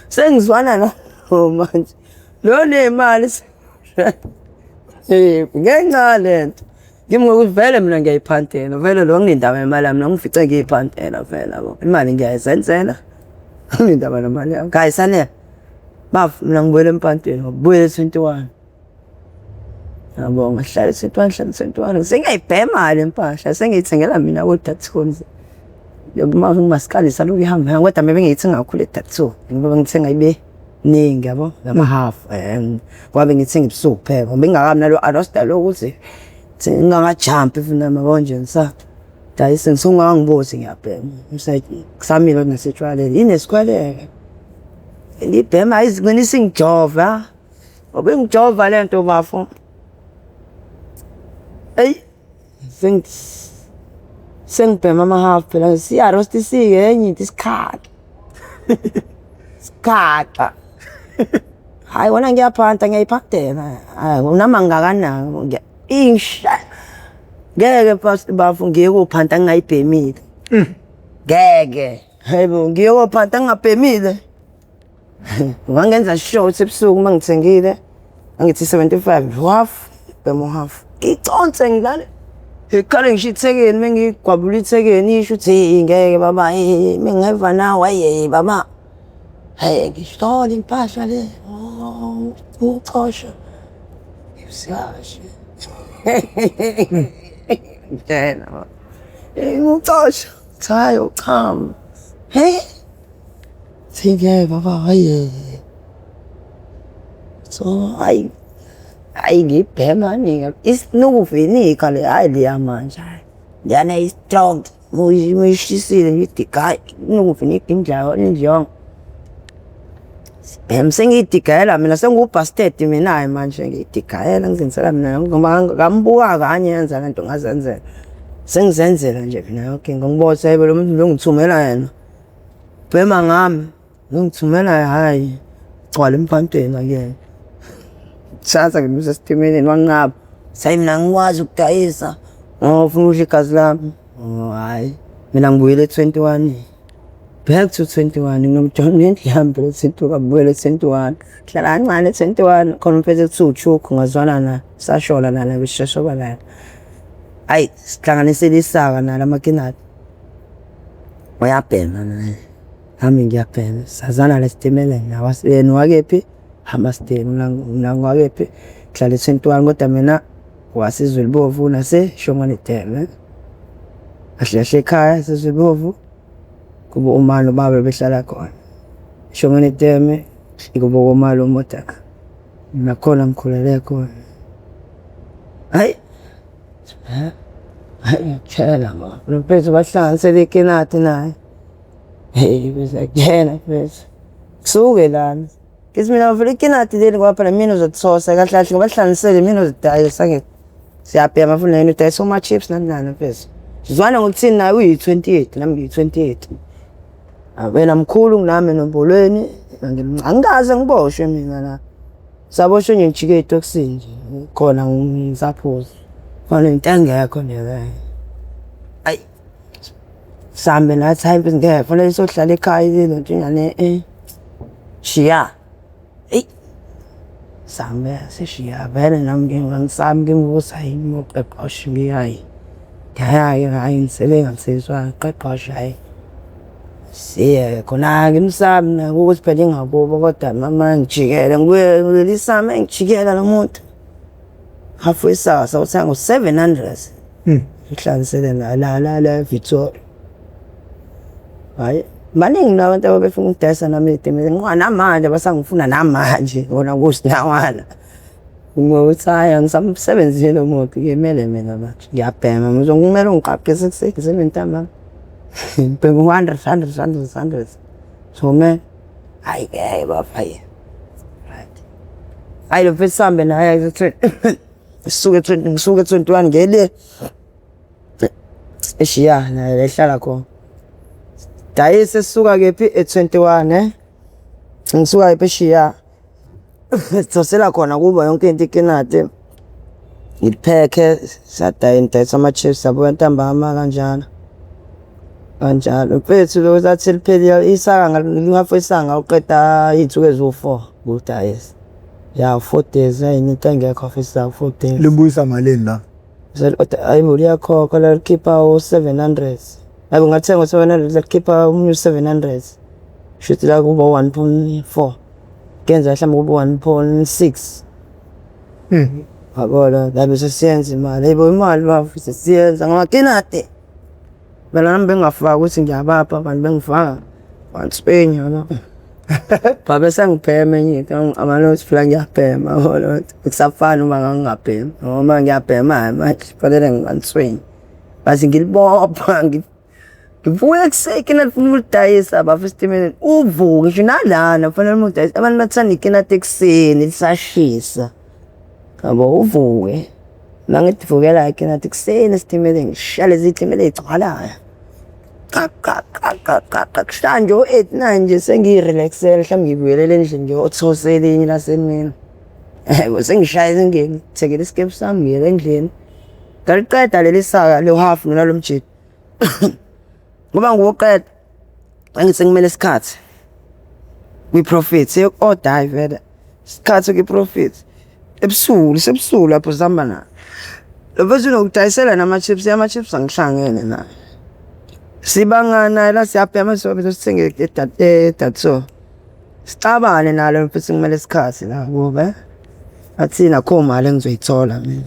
sengizwana na manje lo nemali ngenxa lento ngimngokuthi vele mina ngiyayiphantela vele lo ngindaba imali yami ngifice ngiyiphantela vele yabo imali ngiyayizenzela ngindaba nemali yami kayisanele bafu mina ngibuyele empanteni ngibuyele 21 yabo ngahlala 21 sengiyayibhema le mpahla sengiyithengela mina koDatscons yoma ngimasikhalisa lokhu ihamba kodwa mebe ngiyithenga kakhulu eDatso ngoba ngithenga ibe ningi yabo ngama half kwabe ngithenga ibusuku phela ngoba ngingakabi nalo arresta lokuthi ngingangajump ifuna mabonje ngisa dayise ngisongangibozi ngiyabhema umsayidi kusamile nasetshwaleni ineskwaleke ngibhema izinqinisa ingijova ngoba ngijova lento bafu hey sengibhema ama half phela siya roastisike enye isikhathi sikhaqa hayi wona ngiyaphanta ngiyayiphantela hayi unama ngakanani isha ngeke past bafu ngiye kuphanta ngayibhemile ngeke hayibo ngiye kuphanta ngabhemile wangenza show sebusuku mangithengile angithi 75 half bhemo half ngiconse ngidlale ikhale ngishithekeni mengigwabula ithekeni isho uthi ngeke baba mengeva nawe hayi baba hey ngishona impahla le uxosha usiyashe Jena uxosha thayo cham hey singeke baba hayi so ay ngibhema ninga isinuvini kale hayi liyamanje yana strong muyishisile ngidika nuvini indlawo injongo sengiyidikayela mina sengubasted mina hayi manje ngiyidikayela ngizenzela mina ngoba ngambuka kanye yenza lento ngazenzela sengizenzela nje mina okay ngibotha yebo lo muntu ngithumela yena bhema ngami ngithumela hayi gcwala empantweni akuyena shasa ngimusa esitimeleni wanqaba sayi mina ngikwazi ukudayisa ngofuna ukudla igazi lami hayi mina ngibuyele 21 back to 21 nginomjona nendlambe lesintu kabuyele 21 hlala kancane 21 khona mfethu kuthi uchuku ngazwana na sashola nana besheshoba la ayi sihlanganisela isaka nala makinati uyabhema naye nami ngiyabhema sazana lesitimeleni nawaseni wakephi hamba steni ngakephi hlala 21 kodwa mina wasizwelibovu naseshongwane dam ahle ekhaya sizwelibovu kuba umalo baba behlala khona shongwane dam kuba umalo umotaka nakhona ngikhulele khona hayi chela ma lo phezu bahlanganisele ikinati naye hey bese kuyena phezu kusuke lana kithi mina vele ikinati leli ngoba phela mina uzotsosa kahle kahle ngoba hlanganisele mina uzidayisa ngeke siyabhema futhi nento udayisa oma chips nani phezu sizwana ngokuthini naye uyi28 nami ngiyi28 abena mkhulu nami nombolweni angikaze ngiboshwe mina la saboshwe nje ngijike etoksini nje khona ngisaphuza khona into engekho nje ayi sambe la time ngeke fanele sohlala ekhaya lento ingane shiya sambe seshiya vele nami ngisami ngimusa yini uqeqesho ngiyayi hayi ngisebenza ngisizwa uqeqesho hayi siye khona ngimsami na ukuthi phela ingabubo kodwa mama ngijikele ngibuye ngilisame ngijikela lo muntu halfway sasa uthenga u700 ihlanganisele la Victoria hayi maningi nabantu abafuna ukudayisa nami itemele ngwana manje basangifuna namanje ngona kusinawana ngokuthaya ngisamsebenzile lo muntu ngemele mina manje ngiyabhema ngizongimela ungiqaqise kuseni ntamba bhema 100 so man hayi bafaya right hayi lo mfethu sambe naye suke 21 ngele eshiya naye ehlala khona dayise suka kephi e21 ngisuka epheshiya sosela khona kuba yonke into ikinati ngipheke sadayisa ama chips abuya ntambama kanjalo mfethu lo zathi lipheli isaka ngingafisanga uqeda izinsuku ezo4 kudayisa ya 4 days ayinto engekho afisa 4 days libuyisa malini la hayi imali yakho kola likhipha u700 hayi ungathenga u700 likhipha u700 shothi la kuba 1.4 kenza mhlawumbe kuba 1.6 Agora deve siyenza imali yibo imali bafisa siyenza ngamakinati mina nami bengafaka ukuthi ngiyabapha abantu bengifaka Spain yona babe sengibhema enye amanothi fla ngiyabhema yona kusafana uma ngingabhema noma ngiyabhema manje fanele ngiSpain base ngilibopha ngivuka ekuseni nafuna ukudayisa abafesitimeleni uvuke nje nalana fanele ukudayisa abantu bathanda ikinati ekuseni lisashisa yabo uvuke mangidivukela ikinati ekuseni esitimeleni ngishale izitimela ezigcwalayo kusanje o8 nje sengirelaxela mhlawumbe ngibuyelele endlini nje othosele enye lasemini sengishaya ngithekela iskep sami ngiyele endlini ngaliqeda leli saka le half nalo mjidi ngoba ngoqeda angisekumele isikhathi we profit order vele isikhathi ke profit ebusuku lapho zihamba na lo bese nokudayisela nama chips angihlangene na sibangana la siyabhema sobe sithenge edatso sicabane nalo mfisi kumele isikhathi la ngoba athina kho mali engizoyithola mina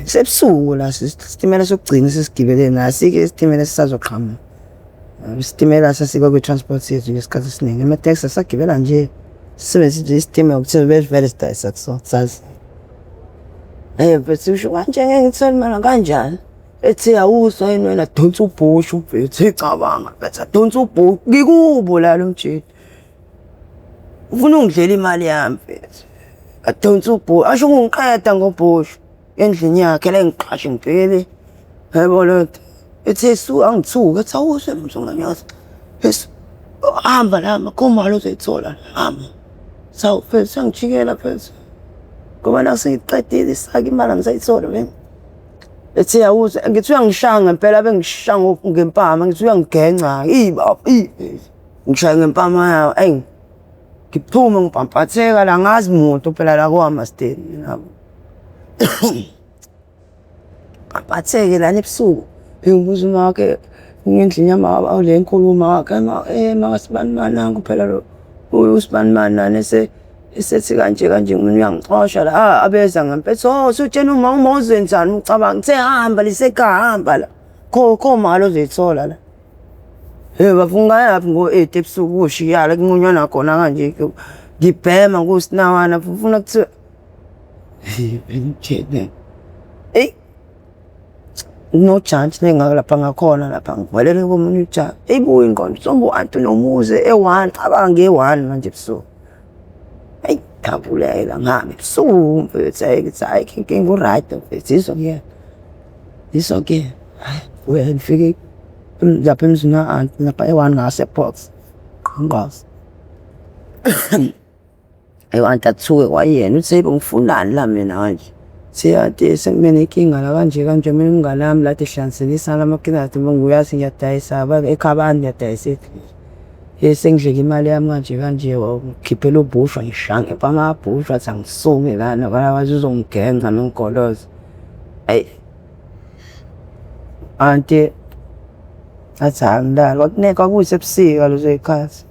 sebusuku la sitimela sokugcina sesigibele nasike isitimela sisazoqhama isitimela sasika kwi transport sethu ngesikhathi esiningi emateksi sagibela nje sisebenzisa isitimela ukuthi bevele sidayisa so sazi bese usho kanje ngeke ngithole imali kanjani ethi awuso yini wena donsa ubhoshu mfethu ecabanga betha donsa ubhoshu ngikubo la lo mjidi ufuna ungidlela imali yami mfethu adonsa ubhoshu asho ngiqeda ngobhoshu endlini yakhe la ngiqashe ngibhekele yebo lo ethi su angithuka ethi awuso mzonganyaza bese hamba la makhoma lo uzayithola hamba sawu mfethu sengijikela mfethu ngoba nasengiqedile isaka imali angisayithola mina. Ethi yawuthi ngithi uyangishaya ngempela bengishaya ngempama ngithi uyangigenca ngishaya ngempama yawo ayi ngiphume ngipampatheka la ngazi muntu phela la kwaMasteni nabo. Pampatheke lana ebusuku ngibuza uMake ngendlini yami awule nkulumo makasibanibani nangu phela lo usibanibani nani esethi kanje mina uyangixosha la abeza ngempela sutshena uma uzenzani ucabanga ngithe hamba lisekhaya hamba la kho mali ozoyithola la bafuna yaphi ngo-8 ebusuku ushiyala kunqunyana khona kanje ngibhema kusinawana ufuna kuthiwa no chance lapha ngakhona lapha ngivulele komunye ujaha eyibuya ingqondo sombo anti nomuze e1 cabanga nge1 manje ebusuku ayi dabulela ngami ebusuku mfethu hayi inkinga uright mfethu it's okay hayi ngifike lapha emzini ka-anti lapha e1 ngasePox ngazi anti athuke kwayena uthi ngifunani la mina manje siyathi sekumene inkinga la kanje mina umngane wami la ehlanganisa lamakinati nguyazi ngiyadayisa eKhabani ngiyadayisa sengidleka imali yami kanje ngikhiphela ubhushwa ngishange phamabhushwa athi angisuke lana bayawazi uzongigenca nongoloza ayi anti athi angilali kwakuneka kuyisebusika lozo yikhathi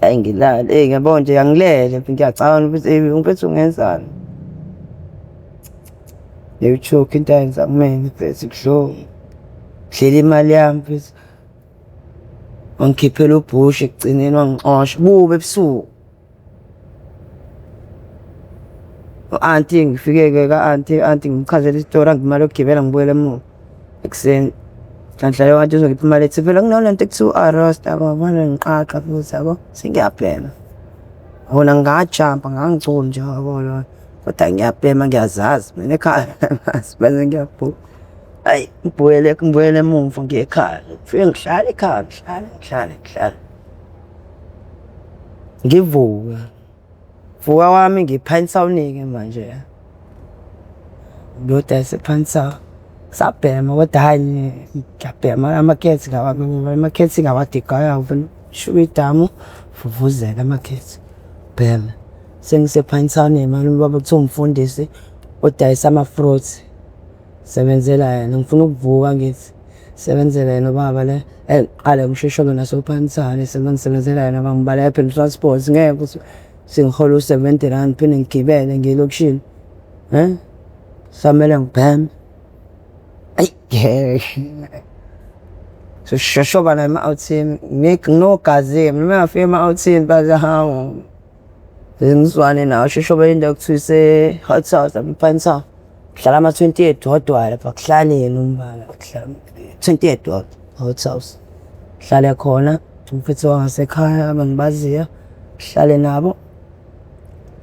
ayi ngilali ngiyabona nje angilele ngiyacabanga ukuthi ngiphethe ungenzani ngiyochoka into ayenza kumina mfethu kuhlungu hlela imali yami mfethu wangikhiphela ubhushi ekugcineni wangixosha bube ebusuku u-anti ngifike-ke ka-anti ngimchazela isitori angimali yokugibela ngibuyele emuva ekuseni kanhlale wathi uzongipha imali ethi phela kunalento ekuthiwa u-arrest ababona ngiqaqa futhi yabo sengiyabhema wona ngajampa ngangicoli nje yabo kodwa ngiyabhema ngiyazazi mina ekhaya bese ngiyabhuka ayi ngibuyele emuva ngiye ekhaya ngifike ngihlale ekhaya ngihlale ngivuka wami ngiphanisawunike manje ngiyodayisa ephanisa sabhema kodwa hayi ngiyabhema amakhethi ngawadigayo shuka idamu vuvuzela amakhethi bhema sengisephanisawunini manje ubaba kuthiwa umfundisi odayisa ama-fruits sebenzela yena ngifuna ukuvuka ngithi sebenzela yena ubaba le qale ngishesholo nasophanisane sebenzela yena bangibala phela transport ngeke ukuthi singihola u-70 rand phinde ngigibele ngiyelokishini samele ngibheme ayi shoshoba la ema-outhini nginogazi-ke mina ngingafika ema-outhini bazahawu ngizwane nawo shoshoba indawo kuthiwa ise-hot house lapha ePinetown kuhlala ama-28 wodwa lapha kuhlale yena umbala 28 wodwa hot house kuhlale khona umfethu wangasekhaya abangibaziya kuhlale nabo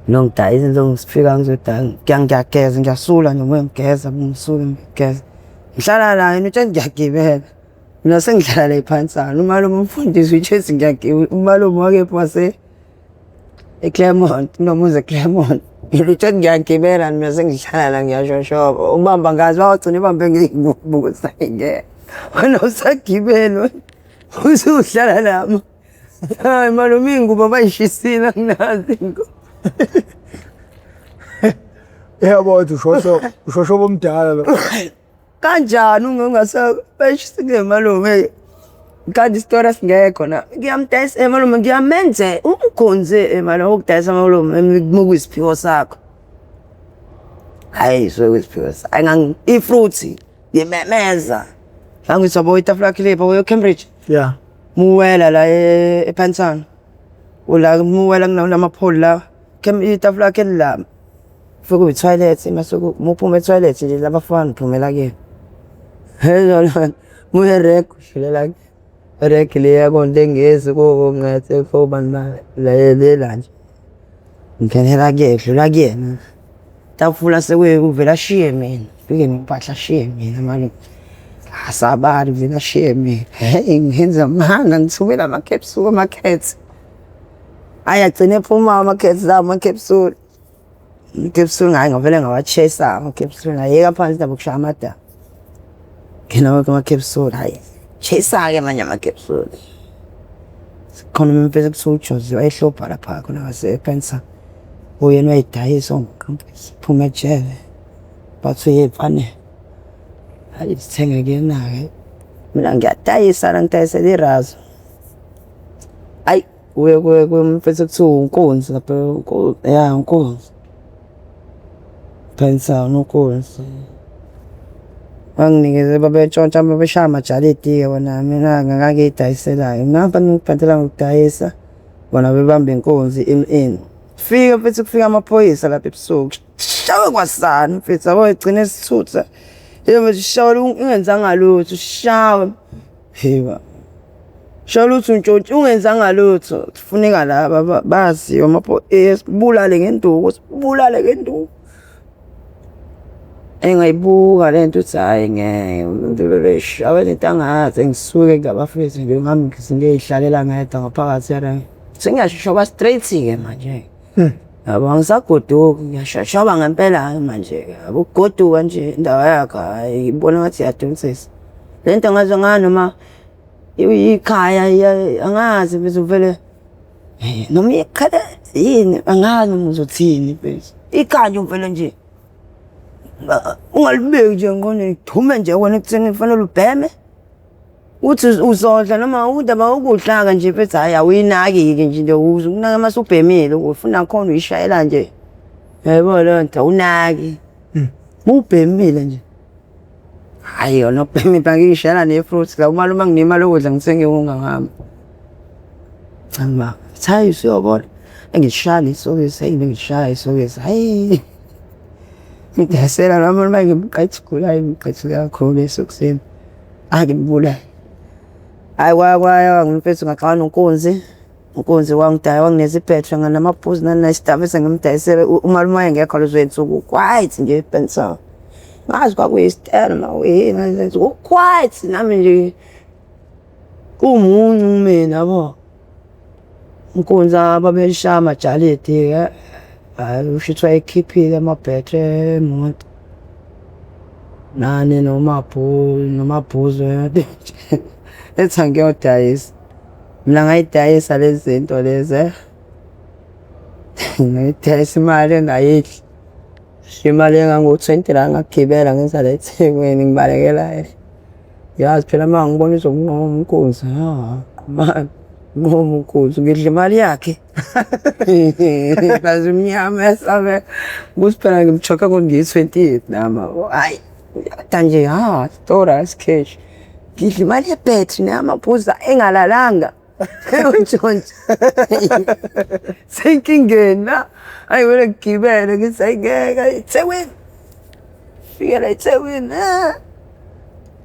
nongidayisa ngizofika ngizodaya ngiyageza ngiyasula noma ngigeza ngisuke ngigeza ngihlala la yena uthi ngiyagibela mina sengihlala la ePinetown umalume umfundisi uthi ngiyagibela umalume wakephi wase eClermont nomuze eClermont ngithi ngiyagibela mina sengihlala la ngiyashoshoba ubamba ngazi bawagcina ibambe ngibukusa ngeke wena usagibela usuhlala lama hayi malume ingubo bayishisile anginazi ingubo yabo ushoshoba omdala lo kanjani ungasabashisike malume kanti isitori singekho na ngiyamdayisa malume ngiyamenze umkhonze malume ukudayisa malume mukuyisiphiwo sakho hayi sokuyisiphiwo sakho ifruit yememeza ngangizobona itafula clipper we Cambridge yeah muwela la ePinetown ula muwela kunamapholi la itafula yakhe la fuku toilet masuku muphuma toilet nje labafana phumela ke hello muherek shilela rek le yakonde ngezi ko ngathe fobana la nje ngenela ke dlula kuyena tafula sekuvela shiye mina fike ngipahla shiye mina manje asabari vela shiye mina hey ngenza manga ngithumela ama-capsule aya gcine phuma ama-capsule Ukepsule ngaye ngavele ngawachesa amakepsule ngayeka phansi nabo kushaya amadaba. Ngena wonke amakepsule hayi. Chesa-ke manje amakepsule. Khona umuntu ekuthiwa uJozi wayehlopha lapha khona ngasePensa. Uyena wayedayisa onkampisi phuma ejele. Bathi uyepane. Hayi sithenge kuyena-ke. Mina ngiyadayisa la ngidayisela irazo. Ayi uye umuntu ekuthiwa uNkunzi lapha uNkunzi. Pensa uNkunzi. Banginikeze babetshontsha babeshaya amajalidi-ke bona mina ngangangiyidayiselayo. Napa ngiphathela ngokudayisa bona bebamba inkunzi in. Fika mfethu kufika amaphoyisa lapha ebusuku. Shawe kwasana mfethu yabo egcina esithutha. Yebo shawe ungenzanga lutho shawe. Heba. Shawe lutho untshontshe ungenzanga lutho. Kufuneka laba bazi amaphoyisa bulale ngenduku, bulale ngenduku. Engayibuka lento uthi hayi ngeke umuntu bebeshawe lento angazi ngisuke ngabafethu nje ngami ngizihlalela ngedwa ngaphakathi yara. Sengiyashesha straight-ke manje. Yabo angisagoduki ngiyashasha ngempela manje. Yabo ugoduka nje indawo yakho hayi ibona ngathi yadonisisa. Lento ngaze nganoma ikhaya angazi bezuvele noma ikhala yini angazi uzothini bese. Ikhaya uvele nje ungalibeki nje ngqondo ngithume nje wena ekutheni kufanele ubheme uthi uzodla noma udaba ukudla nje bese hayi awuyinaki-ke nje into ukunaka mase ubhemile ufuna khona uyishayela nje yebo leyo nto unaki ubhemile nje hayi yona ubhemile ngishayela ne-fruits la uma nginemali ukudla ngithenge ungangami ngama hayi usiyobona engishaya isokisi hayi ngishaya isokisi hayi ngidasela nami manje ngiqathukula ngiqathula kakhulu esokuseni angibula hayi kwaya ngimfethu ngaxana uNkunzi wangidaya wangineza iphethwe nganamabhuzi nanesitafu esengimdayisele umalume engekho lezo zinsuku quiet nje ePensa ngazi kwakuyistela mawena quiet nami nje kumuncu mina yabo uNkunzi babeshaya amajalidi hayi ushithwa ekhiphile amabhethe emoto nani nomabhuzo ethi angiyodayisa mina ngayidayisa lezi zinto lezi ngayidayisa imali engayidli imali engango-20 rand ngagibela ngenza la eThekwini ngibalekela yazi phela uma ngibona izokunqoma uNkunzi mani nqoma uNkunzi ngidla imali yakhe bazi umnyama esabe kuthi phela ngimchoka ngiyi-28 nama hayi kanje stora cash ngidla imali yebhetri namabhuza engalalanga ntshontshe senkingeni la hayi wena ngigibele ngithi ayingeke eThekwini fikela eThekwini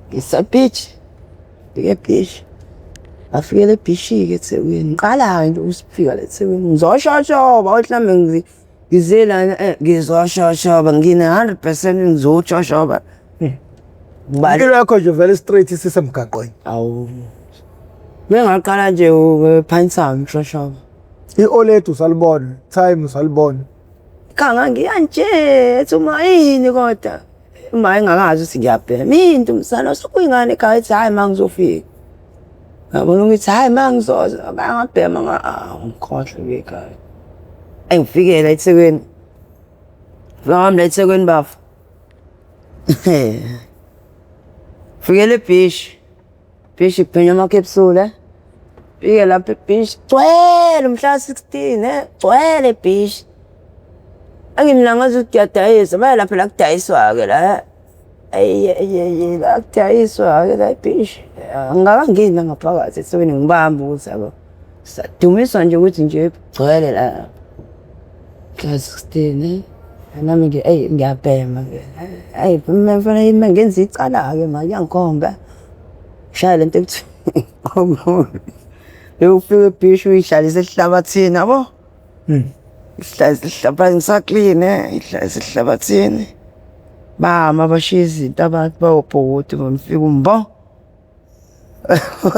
ngisa-beach ndike beach afikele ebhishi-ke eThekwini ngiqala-ke nje usifika la eThekwini ngizoshoshoba mhlawumbe ngizela ngizoshoshoba ngine-100% ngizoshoshoba impilo yakho nje vele straight isisemgaqweni awu bengaqala nje uPinetown ngishoshoba i-OLED usalibona time usalibona khanga ngiya nje ethi uma yini kodwa uma engakazi ukuthi ngiyabhema into umsana usukuyingane ekhaya ethi hayi ma ngizofika ngabona ukuthi hayi ma ngizoza bangabhema ngikhohlwe ekhaya engifikela eThekwini vami la eThekwini bafu fikele beach iphenya amakepsule fike lapha ebeach gcwele mhla 16 gcwele beach angimla ngathi ukuyadayisa baye lapha la kudayiswa-ke la la kudayiswa-ke la beach angakangeni ngaphakathi eThekwini ngibamba ukuthi yabo sadumiswa nje ukuthi nje gcwele la mhla 16 nami ngiyabhema hayi mfanele ngenza icala-ke manje yangikhomba shaya lento ekuthiwa ufika ebeach uyihlalisa esihlabathini yabo ihlalisa esihlabathini ngisakline ihlalisa esihlabathini bama bashiya izinto abantu bawubhukude bamfika umbo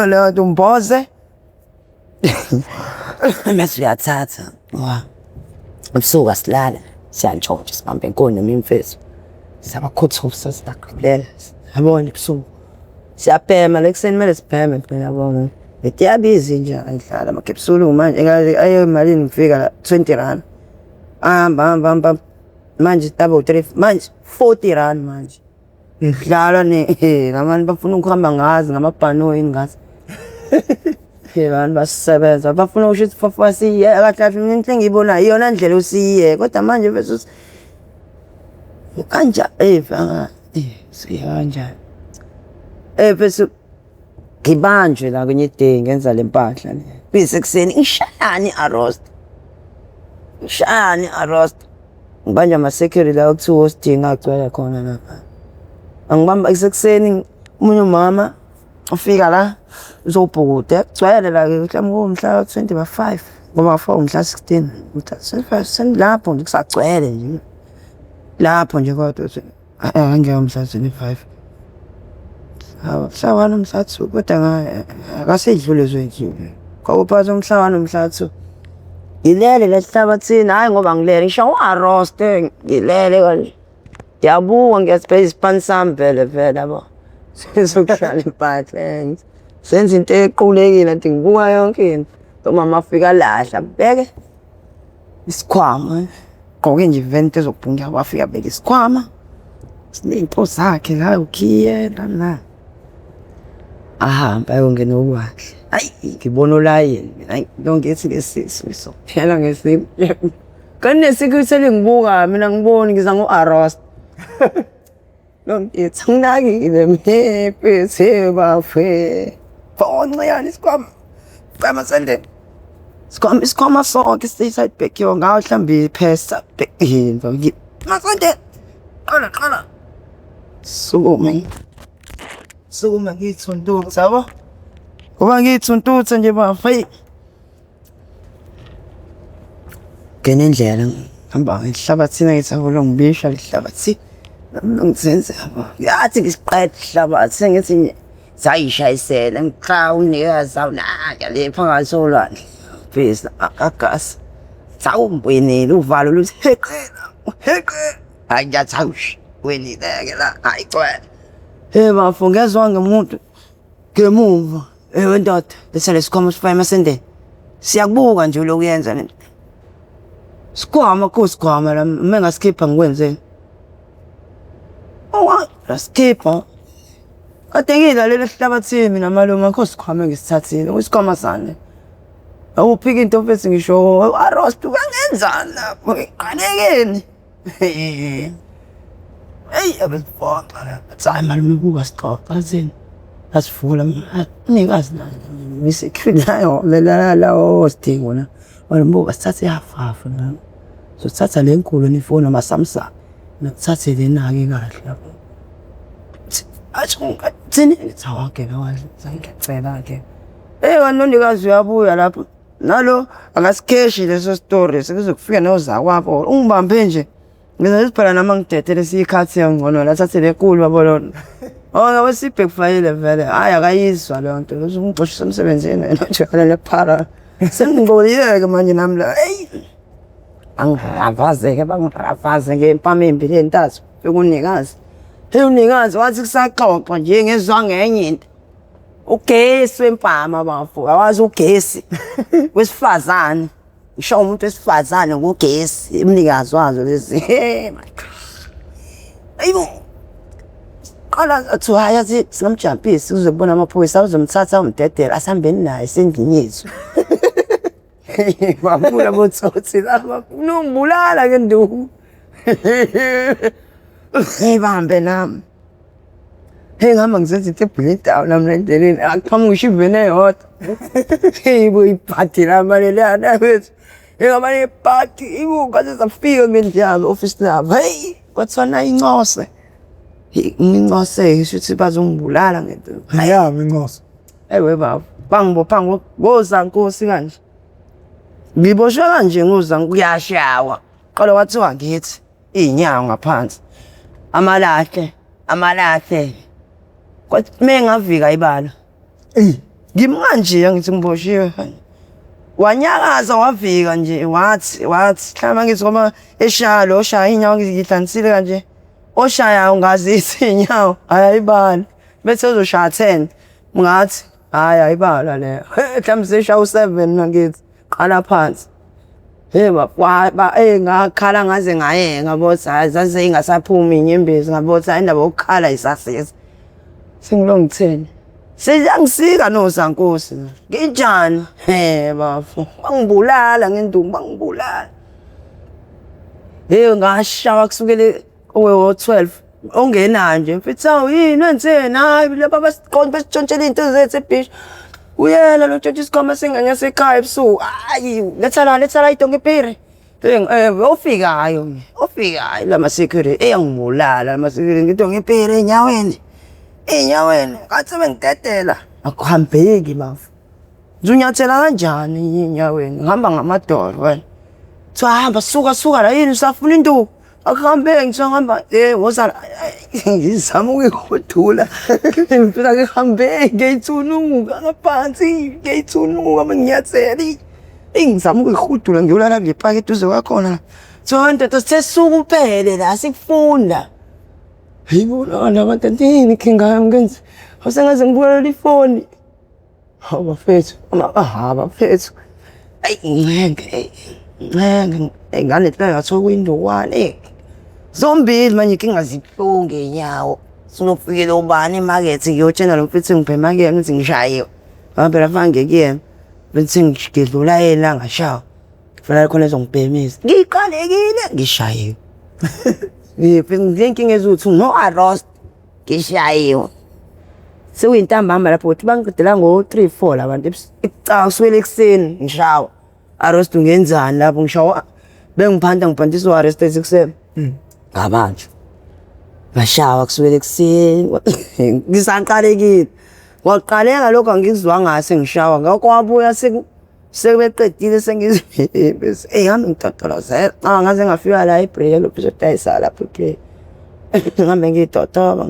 leyo nto umboze mase uyathatha ebusuku asilala siyantshontsha sihambe enkoni noma imfezo siyabakhuthusa sidaqhulela yabona ebusuku siyabhema lekuseni kumele sibheme phela yabona bethi yabizi nje ayidlala amakepsulu manje aye malini ngifika la 20 rand hamba manje double 3 manje 40 rand manje ngidlala nabantu bafuna ukuhamba ngazi ngamabhanoyi ngazi abantu basebenza bafuna ukuthi fafasiye kahle mina into engiyibonayo iyona ndlela usiye kodwa manje versus kanja siya kanjani bese ngibanjwe la kwenye day ngenza le mpahla le bese kuseni ngishayani arrest ngibanja ama security la ku hosting agcwele khona lapha angibamba esekuseni umunye umama ufika la uzobhukude gcwele la ke mhlawumbe umhla 25 ngoba 4 umhla 16 uthatha senilapho nje kusagcwele nje lapho nje kodwa angeke umhla 25 mhlawumbe umhla 2 kodwa akasedlule zwethu kwawuphatha umhlawumbe umhla 2 ngilele lehlabathini hayi ngoba ngilele ngisho arrost ngilele kanje yabuka ngiyasibheka isipani sami vele yabo sizokuhlala impahla senza into equlekile nti ngibuka yonke into umama afika lahla bheke isikhwama gqoke nje event ezokubhunga wafika bheka isikhwama siney'mpo zakhe la ukhiye la ahamba ayongena okwahle hayi ngibona ulayini hayi ngithi ngesisi ngisophela ngesimo kanesikhwithe lengibuka mina ngiboni ngiza ngo-arrest ngithi nginakile mephethe bafe fonceyani isikhwama sendele isikhwama sonke side back yo ngaho mhlawumbe iphesa into masondele qala sukuma ngiyithuntuka sabo ngoba ngiyithuntuthe nje bafe ngene indlela hamba ngihlabathini ngithabula ngibisha lihlabathi ngizenze yathi ngisiqede ihlabathi sengithi sayishayisela ngixa unikazi awunaka le phakathi solwane bese agasi sawumbwenile uvalo luthi heqela hayi ngiyathawushi wenileke la hayi cwela bafo ngezwa ngemuntu ngemuva wendoda bese lesikhwama sifaya emasendeni siyakubuka nje lokuyenza lento sikhwama kusikhwama la mengaskipha ngikwenzeni laskipha kade ngiyilalela esihlabathini mina malume akho sikhwama ngisithathile isikhwama sane awuphika into ofesi ngisho arrost ukangenzani lapho qalekeni abesifonqa hayi malume buka sixoxa zini asivula nikazi ngisekhulayo lela hosting na walimbuka sithathe yafafa na so sithatha lenkulu nifoni ama Samsung nakuthathe lena-ke kahle lapho athunga thini ngithawake kahle ngicela-ke kanonikazi uyabuya lapho nalo akasikheshi leso story sekuzokufika nozakwabo ungibambe nje ngizothi phela nama ngidedele siyikhathi yangcono la thathe lenkulu babolona ngabe sibhekufayile vele hayi akayizwa leyo nto uzungixoshisa emsebenzini nje kalele phara sengingcolile-ke manje nami la angivazeke bangirafaze ngempama embi lentathu bekunikazi unikazi wathi kusaxoxa nje ngezwa ngenye into ugesi wempama bafo awazi ugesi wesifazane ngisho umuntu wesifazane ngugesi umnikazi wazo lezi ayibo qala athi hayazi singamjampisi uzobona amaphoyisa uzomthatha umdedela asihambeni naye sendlini yethu bafuna botsotsi lapha unombulala ke nduku bambe nami ngihamba ngizenza into ebhilitayo nami endleleni akuphama ngisho ivene yodwa ibo iphathi lama lelana bethu ngamanye iphathi ibukaze safika ngendlalo office labo hey kwathona incose ngincose ngisho ukuthi bazongibulala ngento yami incoso ewe baba bangibopha ngoza nkosi kanje ngiboshwe kanje ngoza kuyashawa qala wathiwa ngithi inyawo ngaphansi amalahle kwathi mengavika ibala ngimanje ngithi ngiboshiwe wanyakaza wafika nje wathi hlama ngithi ngoba eshaya lo shaya inyawo ngihlangisile kanje oshaya ungazisi inyawo ayayibala bese uzoshaya 10 ngathi hayi ayibala le mhlawumbe seshaya u7 ngakithi qala phansi ngakhala ngaze ngayenga bothi zaze ingasaphumi inyembezi ngabothi indaba yokukhala isasisa sengilongitheni seyangisika noZankosi nginjani bafu bangibulala ngendumba bangibulala ngashawa kusukele owe-12 ongena nje mfethu awu yini wenzeni hayi laba basiqonde besitshontshela into zethu ebhishi uyela lo ntshontsha isikhwama singanya sekhaya ebusuku hayi letha la idonke ipiri ofikayo lama security eyangibulala lama security ngidonke ipiri ey'nyaweni ngathi bengidedela akuhambeki bafu uzunyathela kanjani ey'nyaweni ngihamba ngamadolo wena kuthiwa hamba suka la yini usafuna induku akuhambeki kuthiwa ngihamba wozala ngizama ukuyikhuthula phela ngihambeki ngiyayithunuka ngaphansi ngiyayithunuka manginyathela ngizama ukuyikhuthula ngiyolala kule paki eduze kwakhona kuthiwa ntoto sesuka uphele la sikufunda yibona batantini kinga yami wasengaze ngibulala ifoni bafethu bafethu nganetla yathoka kwindowane zombili manje inkinga zibuhlungu ngenyawo sinokufikela ubani emakethe ngiyotshela lo mfethu ngiphe emakethe ngithi ngishayiwe phela fange kuyena bese ngidlula yena ngashawa kufanele khona ezongibhemisa ngiqalekile ngishayiwe nginkinga ezuthi no arrest ngishayiwe sekuyintambama lapho ukuthi bangiqedela ngo-3-4 labantu kusukela ekuseni ngishawa arrest ungenzani lapho ngishawa ngiphantiswa arrest ekuseni ngabanjwa ngashawa kusukela ekuseni ngisaqalekile waqaleka lokho angikuzwa ngase ngishawa ngakho wabuya sebeqedile sengizibese hambe ngitotolozela ngaze ngafika la eBrelo phela udayisa lapho ke ngihambe ngitotoba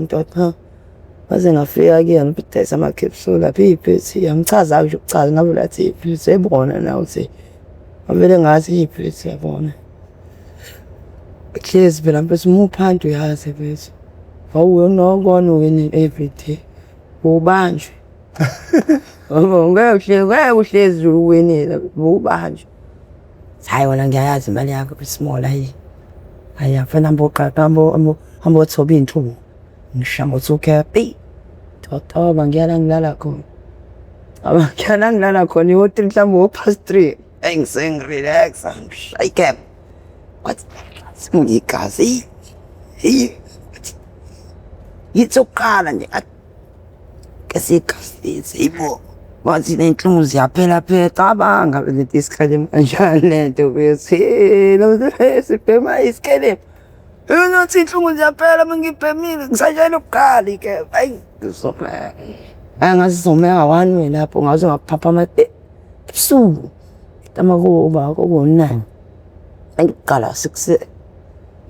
baze ngafika kuyena udayisa ama-capsule lapho iphethi yangichaza nje ukuchaza ngabe lathi iphethi ebona nawe uthi avele ngathi iphethi yabona hlezi phela mfethu umuphantu yazi mfethu awuyonokona wena everyday ubanjwe ngeke uhlezi uwenela ubanjwe hayi wona ngiyayazi imali yakho small hayi afana hambo thoba intubo ngishamba uthukepi totoba ngiyalala khona ihotel mhlawumbe ngo-3:30 engirelax ngishayike kwathi singigazi yitsoqala nje kesigazi ibo wathi nenhlungu ziyaphela cabanga leti isikhathi kanjani lento bese lo sibhema isikele nothi inhlungu ziyaphela mangibhemile ngisajayela ukukhala ke hayi ngizomeka angazizomeka wani lapho ngaze ngaphapha ebusuku tamakuba kubonani angiqala 6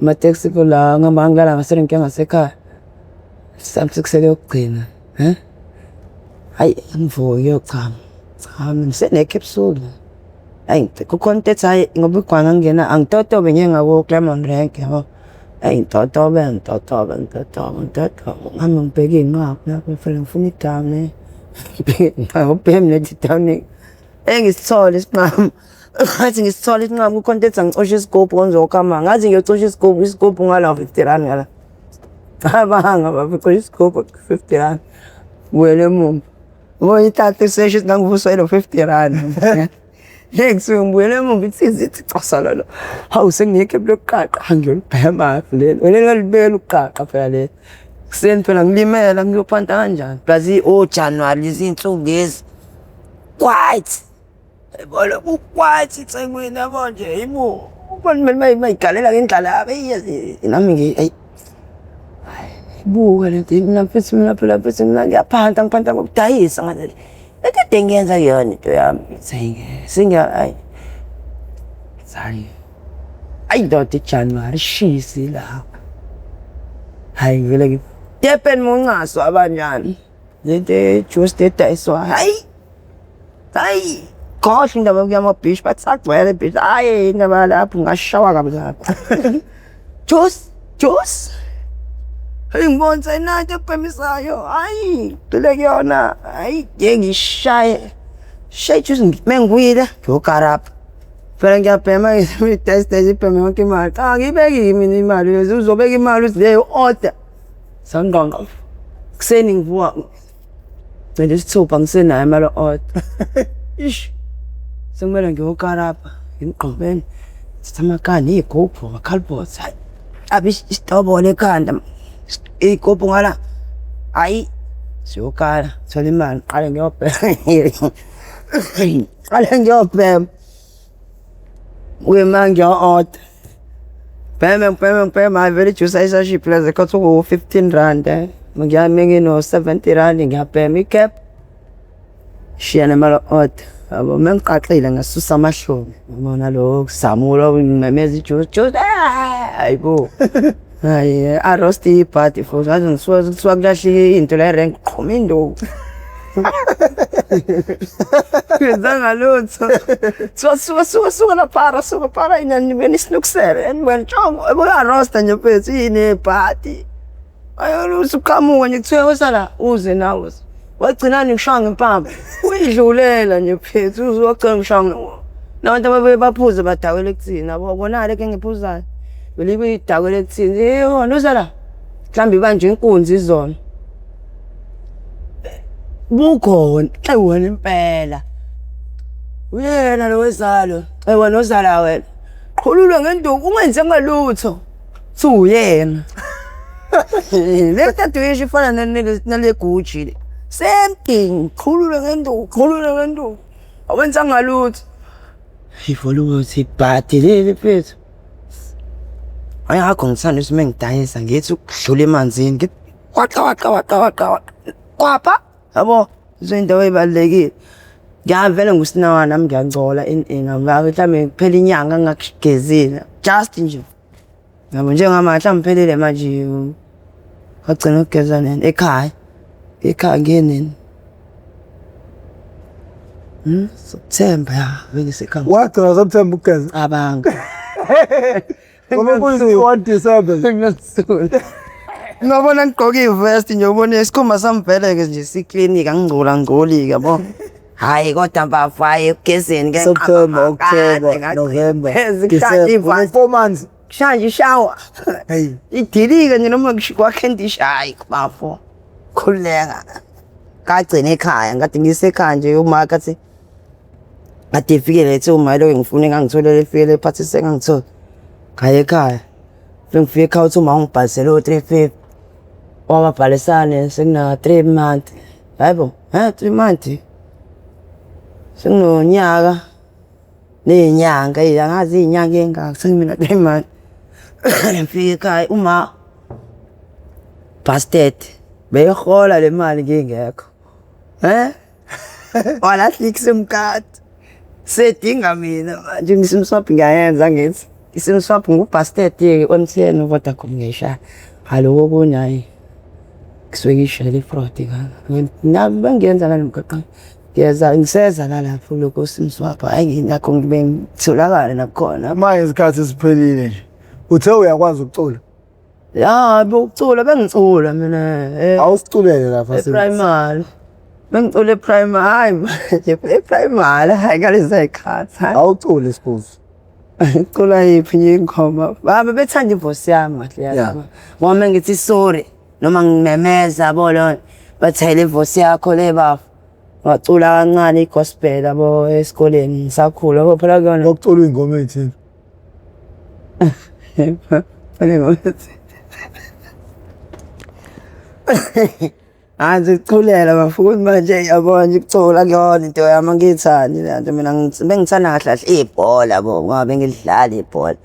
amateksi phela ngibangala ngaserenke ngasekhaya samsikusele ukugcina hayi ngivuke cha ngisenekepsule hayi kucontent hayi ngoba igwanga ngena angitotobe ngeke ngako Clermont rank yabo hayi ngitotobe ngami ngibheke inqaku lapho phela ngifuna idame ngibheke leti down engisithole isinqamu ngathi ngisithole isinqamu kucontent angicoshe isigubhu konzokhama ngathi ngiyocosha isigubhu ngala 50 rand ngala abanga bafika isigubhu 50 rand wele mumba ithathe sessions ngangivusela 50 rand ngisuke mumba ithi xasala lo hawu sengiyeke lokuqaqa ngiyolibhema lelo wena ngalibeka uqaqa phela le kuseni phela ngilimela ngiyophanta kanjani plus January izinhlungu lezi white ebona white itsengweni yabo nje yibo ubona mayigalela ngendlela yabe nami buka lento mina phela ngiyaphanta ngiphanta ngokudayisa ngathi ekade ngiyenza yona into yami hayi ndoda January shisi la hayi vele Durban moncaso abanjani lento juice edayiswa hayi Gosh, indaba yokuya ama-beach bathi sagcwele e-beach. Hhayi indaba lapho ngashawa kabi kabi. Juice. Hey ngibona sayinanto ekubhemisayo. Hayi ngicile kuyona. Hayi ngeke ngishaye. Shaye juice mengibuyile ngiyokarapha. Phela ngiyabhema i-test ibheme yonke imali. Cha ngiyibeki mina imali lezi uzobeka imali uthi leyo order. Sangqonqa. Kuseni ngivuka. Ngicela isithupha ngisenayo imali order. Ish. Sekumele ngiyokarapha. Ngimgqobeni. Sithatha amakani, iy'gubhu, amakhalibhothi. Hayi. Abe isitobolo ekhanda. Iy'gubhu ngala. Hayi. Siyokala. Thola imali. Qale ngiyobhema. Qale ngiyobhema. Uyema ngiyo-order. Bhema. Hayi vele ijuice ayisashiphi lezi khothi ku-R15. Ngino-R70 ngiyabhema i-cap. Shiya nemali order. Yabo mengiqaqile ngasusa amahlobo. Ngibona lo kusamulo ngimemeza ijuice. Hayibo. Hayi aroast ibhadi futhi ngaze ngisuka kulahlike into la rank qhuma induku. Ngizanga lutho. Suka la para inani beni snuksere. Enibona chongo ebuya roast nje phethu yini ibhadi. Ayo usuqhamuka nje kuthiwa usala uze nawe. Wagcina ngishanga impama. Uyidlulela nje phethu uzogcina ngishanga. Nabantu ababe baphuze badawela ekuthini yabo bona leke ngiphuzayo. Belibe idawela ekuthini. Yona usala. Mhlambi banje inkunzi izona. Bukhona wena impela. Uyena lo wezalo. Wena ozala wena. Qhululwe ngenduku ungenze ngalutho. Suyena. Le tattoo ifana nale Gucci le. Same thing. Qhululwe ngenduku. Awenza ngalutho. Ifollowers ibhadi leli phethu. Ayakho ngithanda ukuthi mengidayisa ngithi ukudlula emanzini ngithi waqa. Kwapha. Yabo izinto ezibalekile. Ngiyavela ngusinawa nami ngiyangcola ngingavaka mhlawumbe kuphela inyanga ngakugezile. Just nje. Yabo njengamanje mhlawumbe phelele manje wagcina ukugeza nini ekhaya. Ekhaya ngenini. September ya vele sekhaya. Wagcina September ukugeza. Abanga. Ngoba kuyi-1 December. Ngabona ngigqoke ivest nje ubone isikhumba sami vele-ke nje siklinika ngingcolangcoli yabo. Hayi kodwa mbafaye ugezeni ke September, October, November, December. 4 months. Shanje shower. Hey. Idilike nje noma kwakhe hayi kubafo. Khuleka. Kagcina ekhaya ngathi ngisekhaya nje uma kathi ade ifike lethe uma lo ngifuna ngangitholele ifike ephathise ngangithola. Khaya ekhaya. Ngifike ekhaya uthi uma ngibhalisele u350. Wababhalisane sekuna 3 months. Hayibo, 3 months. Senginonyaka nezinyanga angazi izinyanga engaka sengimina 3 months. Ngifike ekhaya uma busted beyihola le mali ngingekho. Walahlika isimkati. Sedinga mina manje ngisimswaphi ngiyayenza ngithi. Isimswaphi ngubusted MTN Vodacom ngisha. Haloko kunyayi. Kuswekisha le fraud kana. Nabe bangenza la nomgaqa. Ngiseza la lapho lokho simswapha hayi ngiyakho ngibe ngitholakala nakhona. Manje isikhathi siphelile nje. Uthe uyakwazi ukucula? Ya, bokucula bengicula mina. Awusiculele lapha Primary. Bengicula primary hayi manje primary hayi ngalezi ikhathi. Awucule isiphuzo. Cula yiphi nje ingoma. Baba bethanda ivoice yami kahle yazi. Ngoba ngithi sorry noma ngimemeza yabo lo bathayile ivoice yakho le bafu. Wacula kancane igospel yabo esikoleni ngisakhula ngoba phela kuyona Ukucula ingoma ethini? Aziculela bafuna manje yabona nje ukucula kuyona into yami angiyithandi lento mina bengithanda kahle ibhola yabo ngoba bengidlala ibhola.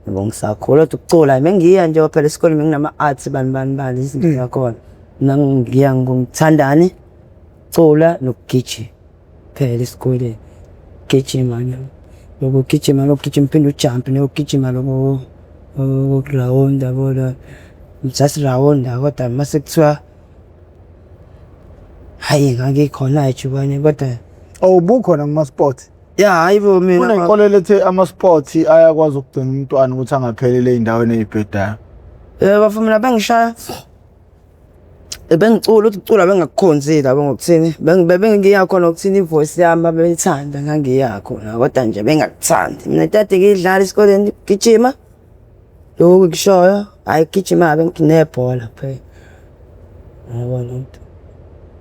Yabo ngisakhula kodwa ukucula bengiya nje phela esikoleni benginama arts bani izinto zakhona. Nangiya ngithandani cula nokugijima phela esikoleni. Gijima manje. Lokugijima phela ujump nokugijima lokho round yabo just round kodwa mase kuthiwa hayi ngake khona ejubane kodwa Awubukhona kuma-sport. Ya hayibo mina Kunenkolelo ethi ama-sport ayakwazi ukugcina umntwana ukuthi angapheleli ey'ndaweni ey'bhedayo. bafo mina bengishaya bengicula uthi ucula bengakukhonzile yabo ngokuthini bengiya khona ukuthini ivoice yami babeyithanda ngangiya khona kodwa nje bengakuthandi mina tade ngidlala esikoleni gijima lokhu kushoyo hayi gijima benginebhola phela yabona umuntu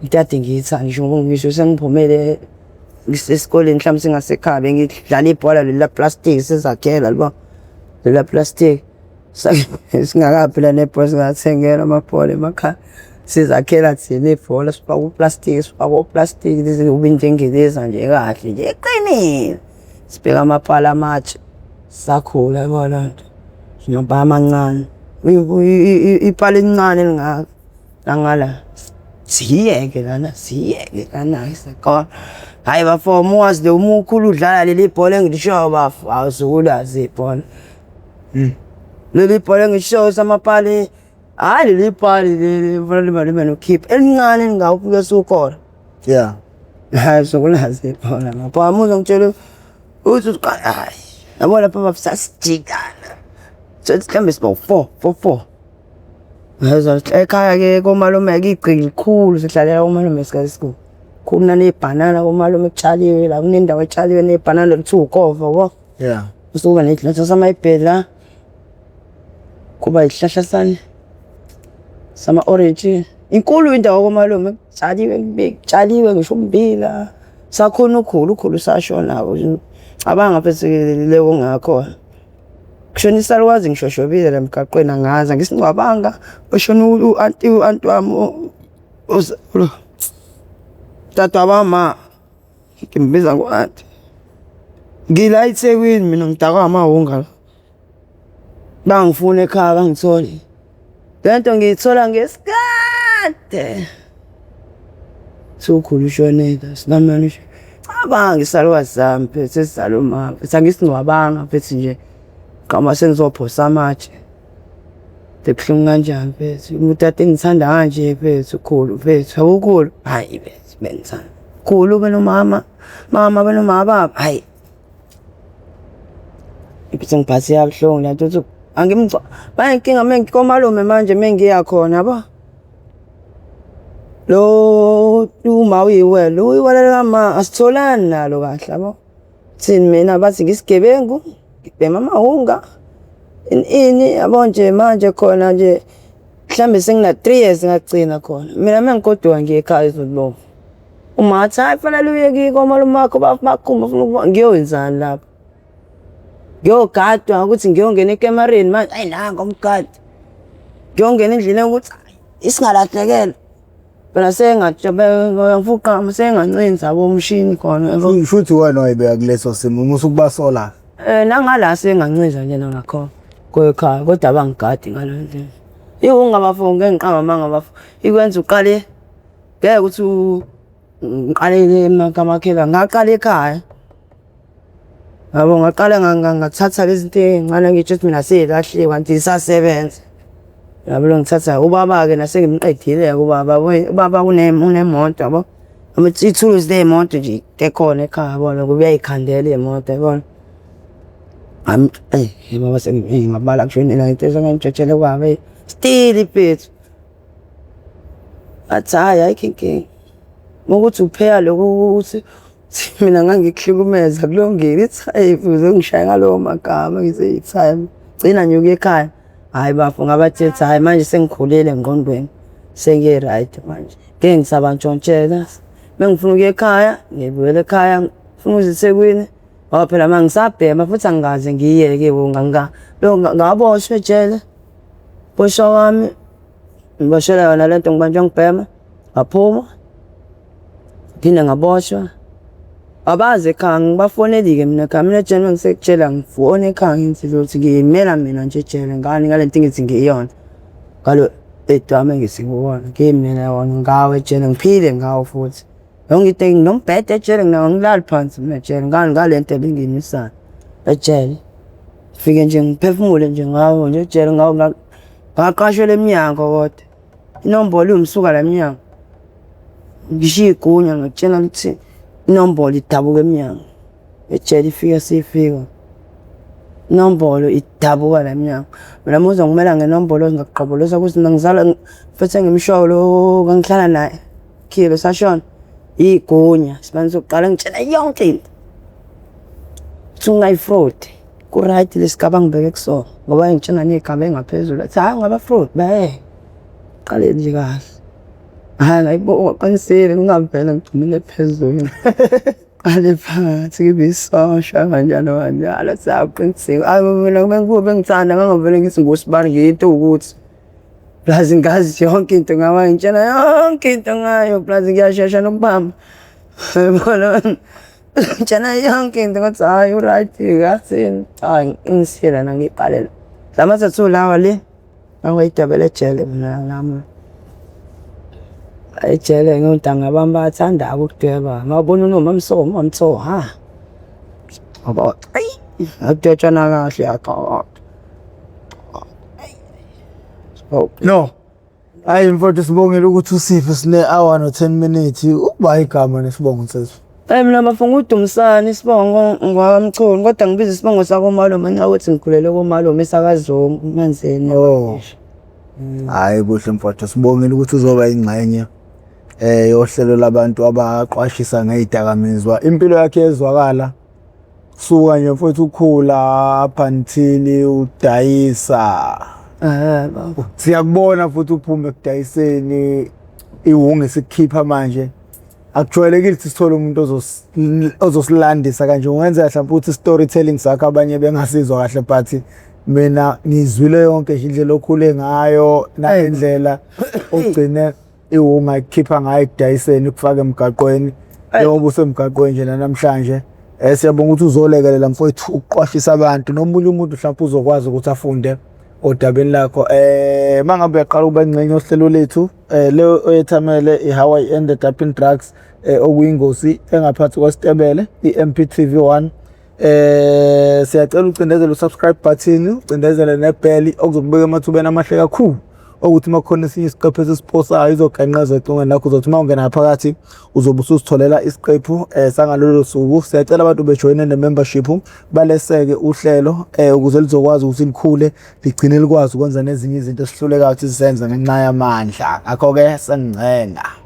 ngitade ngiyithanda ngisho ngoba ngisho sengiphumele ngisesikoleni mhlawumbe singasekhaya bengidlala ibhola lela plastic sizakhela libo lela plastic singakaphela nebhola singathengela amabhola emakhaya sizakhela thina ibhola sifaka uplastic lezi ubinjengeleza nje kahle nje eqinile sibheka amaphala amatshe sakhula yabona nto sinobha amancane iphala elincane lingaka langala siyeke lana isakho hayi bafo muwazi lo umukhulu udlala leli bhola engilishoyo bafo awuzukulazi ibhola leli bhola engishoyo samaphala hayi leli bhola leli nokhipha elincane lingawufika sukhona Yeah. hayi sokulazi ibhola ngapha amuzo ngitshela uthi hayi yabona lapha bafasijikana sethi mhlambe siba 4 Hayi ekhaya ke komalume igcili likhulu sihlalela komalume sikasikhulu. Khona nebhanana komalume ekuchaliwe la kunendawo echaliwe nebhanana lithi ukova yabo. Yeah. Usuka nehlahla samayibhela. Kuba ihlahla sani sama orange. Inkulu indawo komalume ekuchaliwe ngisho umbila. Sakhona ukhulu sashona abanga phecelele ngakho. Kushona isalukazi ngishoshobile lemgaqweni angaza ngisingwabanga oshona u-anti wami tata mama ngimbiza ngo-anti ngila eThekwini mina ngidakwa amahunga bangifuna ekhaya bangithole lento ngiyithola ngesikade sokhulu ushonela sinamanje abanga isalukazi sami phethe sizaloma phethe ngisingwabanga phethe nje kama sengizophosa amatshe debuhlungu kanjani mfethu umuntu ade ngithanda kanje mfethu ukhulu mfethu awukhulu hayi mfethu bengithanda khulu benomama mama benomama hayi ibithe ngiphathi yabuhlungu lento uthi angimgca bayinkinga mengikomalume manje mengiya khona yabo lo uma uyiwele kama asitholani nalo kahle yabo thini mina bathi ngisigebengu ngibhema amahunga ini yabo nje manje khona nje mhlambe sengina 3 years ngagcina khona mina mengigodwa ngiye ekhaya izolobo uma athi hayi fanele uye komalume wakho bakhuma ufuna ukuba ngiyowenzani lapho ngiyogadwa ukuthi ngiyongena ekamereni manje ayi nanga umgadi ngiyongena endlini ukuthi isingalahlekela phela sengajabe sengancinza abo umshini khona Futhi wena wayibeka kuleso simo musukubasola. Nangala sengancinza nje ngakho kwekhaya kodwa abangigadi ngalendlela. Ungabafo ngengiqamba mangabafu ikwenza uqale ngeke ukuthi ngiqale emakhela ngaqala ekhaya. Yabo ngaqala ngathatha lezi zinto ezincane ngithi mina seyilahliwe kanti isasebenza. Yabo ngithatha ubaba ke nasengimqedile ubaba unemoto yabo. Ithuluzi lemoto nje ekhona ekhaya yabona kuyayikhandela imoto yabona. Baba ngabala kushonela into esengangitshela kwabe still iphethu athi hayi ayikho ukuthi upheka lokho ukuthi mina ngangikuhlukumeza kulungile ithi hayi uzongishaya ngalowo magama ngize time gcina nyuka ekhaya hayi bafo ngabathetha hayi manje sengikhulile engqondweni sengiye right manje ngeke ngisabantshontshela mengifuna ukuya ekhaya ngibuyele ekhaya ngifuna uziThekwini ngoba phela manje ngisabhema futhi angaze ngiyeke ngaboshwe ejele bosha wami ngiboshela yona lento ngibanjwa ngibhema ngaphuma phinde ngaboshwa abaze ekhaya ngibafonelike mina ejele ngisekutshela ngifone ekhaya ngithi lothi ngiyimela mina nje ejele ngani ngalento ngithi ngiyona ngalo edwame ngisikuwona ngiyimela yona ngawe ejele ngiphile ngawo futhi ngithe nginombhede ejele ngilala phansi mina ejele ngalento ebingimisana ejele fike nje ngiphefumule nje ngawo nje ejele ngawo ngaqashela eminyango kodwa inombolo umsuka la minyango ngishiya igunya ngitshela ukuthi inombolo idabuka emnyango ejele ifika sifika inombolo idabuka la emnyango mina muza ngimela ngenombolo ngaqoboloza ukuthi ngizala mfethe ngimsholo kangihlala naye Khibe sashona igunya sibantu sokuqala ngitshela yonke into ungayifraud ku right lesigaba ngibeke kusona ngoba ngitshela negaba engaphezulu athi hayi ngaba fraud qale nje kahle hayi ngayibo qanisile ngingavela ngigcinile phezulu qale phansi ngibisosha kanjalo kanjalo saqiniseka ayi mina kube ngithanda ngangavele ngithi ngosibani ngiyinto ukuthi plus ngazi yonke into ngawa ngitshela yonke into ngayo plus ngiyashesha nokubamba yabona ngitshela yonke into ngathi hayi right ngathi hayi ngisiyela nangiqalela lamathathu lawa le angayidabela ejele mina nami ejele ngontanga bami bathanda ukudweba ngabona unomamso mamtho ha aba ayi akutshana kahle yaqala no hayi mfowethu sibongela ukuthi usiphe sine hour no 10 minutes uba igama nesibongo sethu mina bafuna uDumisani isibongo ngwamchoni kodwa ngibiza isibongo sako malume nxa uthi ngikhulele ko malume esakaZomo manzeni hayi kuhle mfowethu sibongela ukuthi uzoba ingxenye yohlelo labantu abaqwashisa ngezidakamizwa impilo yakhe ezwakala suka nje mfowethu ukhula up until udayisa siyakubona futhi uphume ekudayiseni iwunge sikhipha manje akujwayelekile ukuthi sithole umuntu ozosilandisa kanje ungenza mhlawumbe ukuthi storytelling sakhe abanye bengasizwa kahle but mina ngizwile yonke nje indlela okhule ngayo nendlela ogcine iwunga ikhipha ngayo ekudayiseni ukufaka emgaqweni njengoba usemgaqweni nje namhlanje siyabonga ukuthi uzolekelela mfowethu uqwashisa abantu nomunye umuntu mhlawumbe uzokwazi ukuthi afunde odabeni lakho mangabe uyaqala ukuba ingcenye ohlelo lethu le oyethamele ihow I ended up in drugs okuyingozi engaphathi kwesitebele iMPTV1 siyacela ucindezele usubscribe button ucindezele nebell okuzokubeka emathubeni amahle kakhulu ukuthi makhona esinye isiqephu esisiposayo izoganqaza econgweni lakho uzothi mawungena phakathi uzobe usuzitholela isiqephu sangalolo suku siyacela abantu bejoine ne-membership baleseke uhlelo ukuze lizokwazi ukuthi likhule ligcine likwazi ukwenza nezinye izinto esihluleka ukuthi sizenze ngenxa yamandla ngakho ke sengicela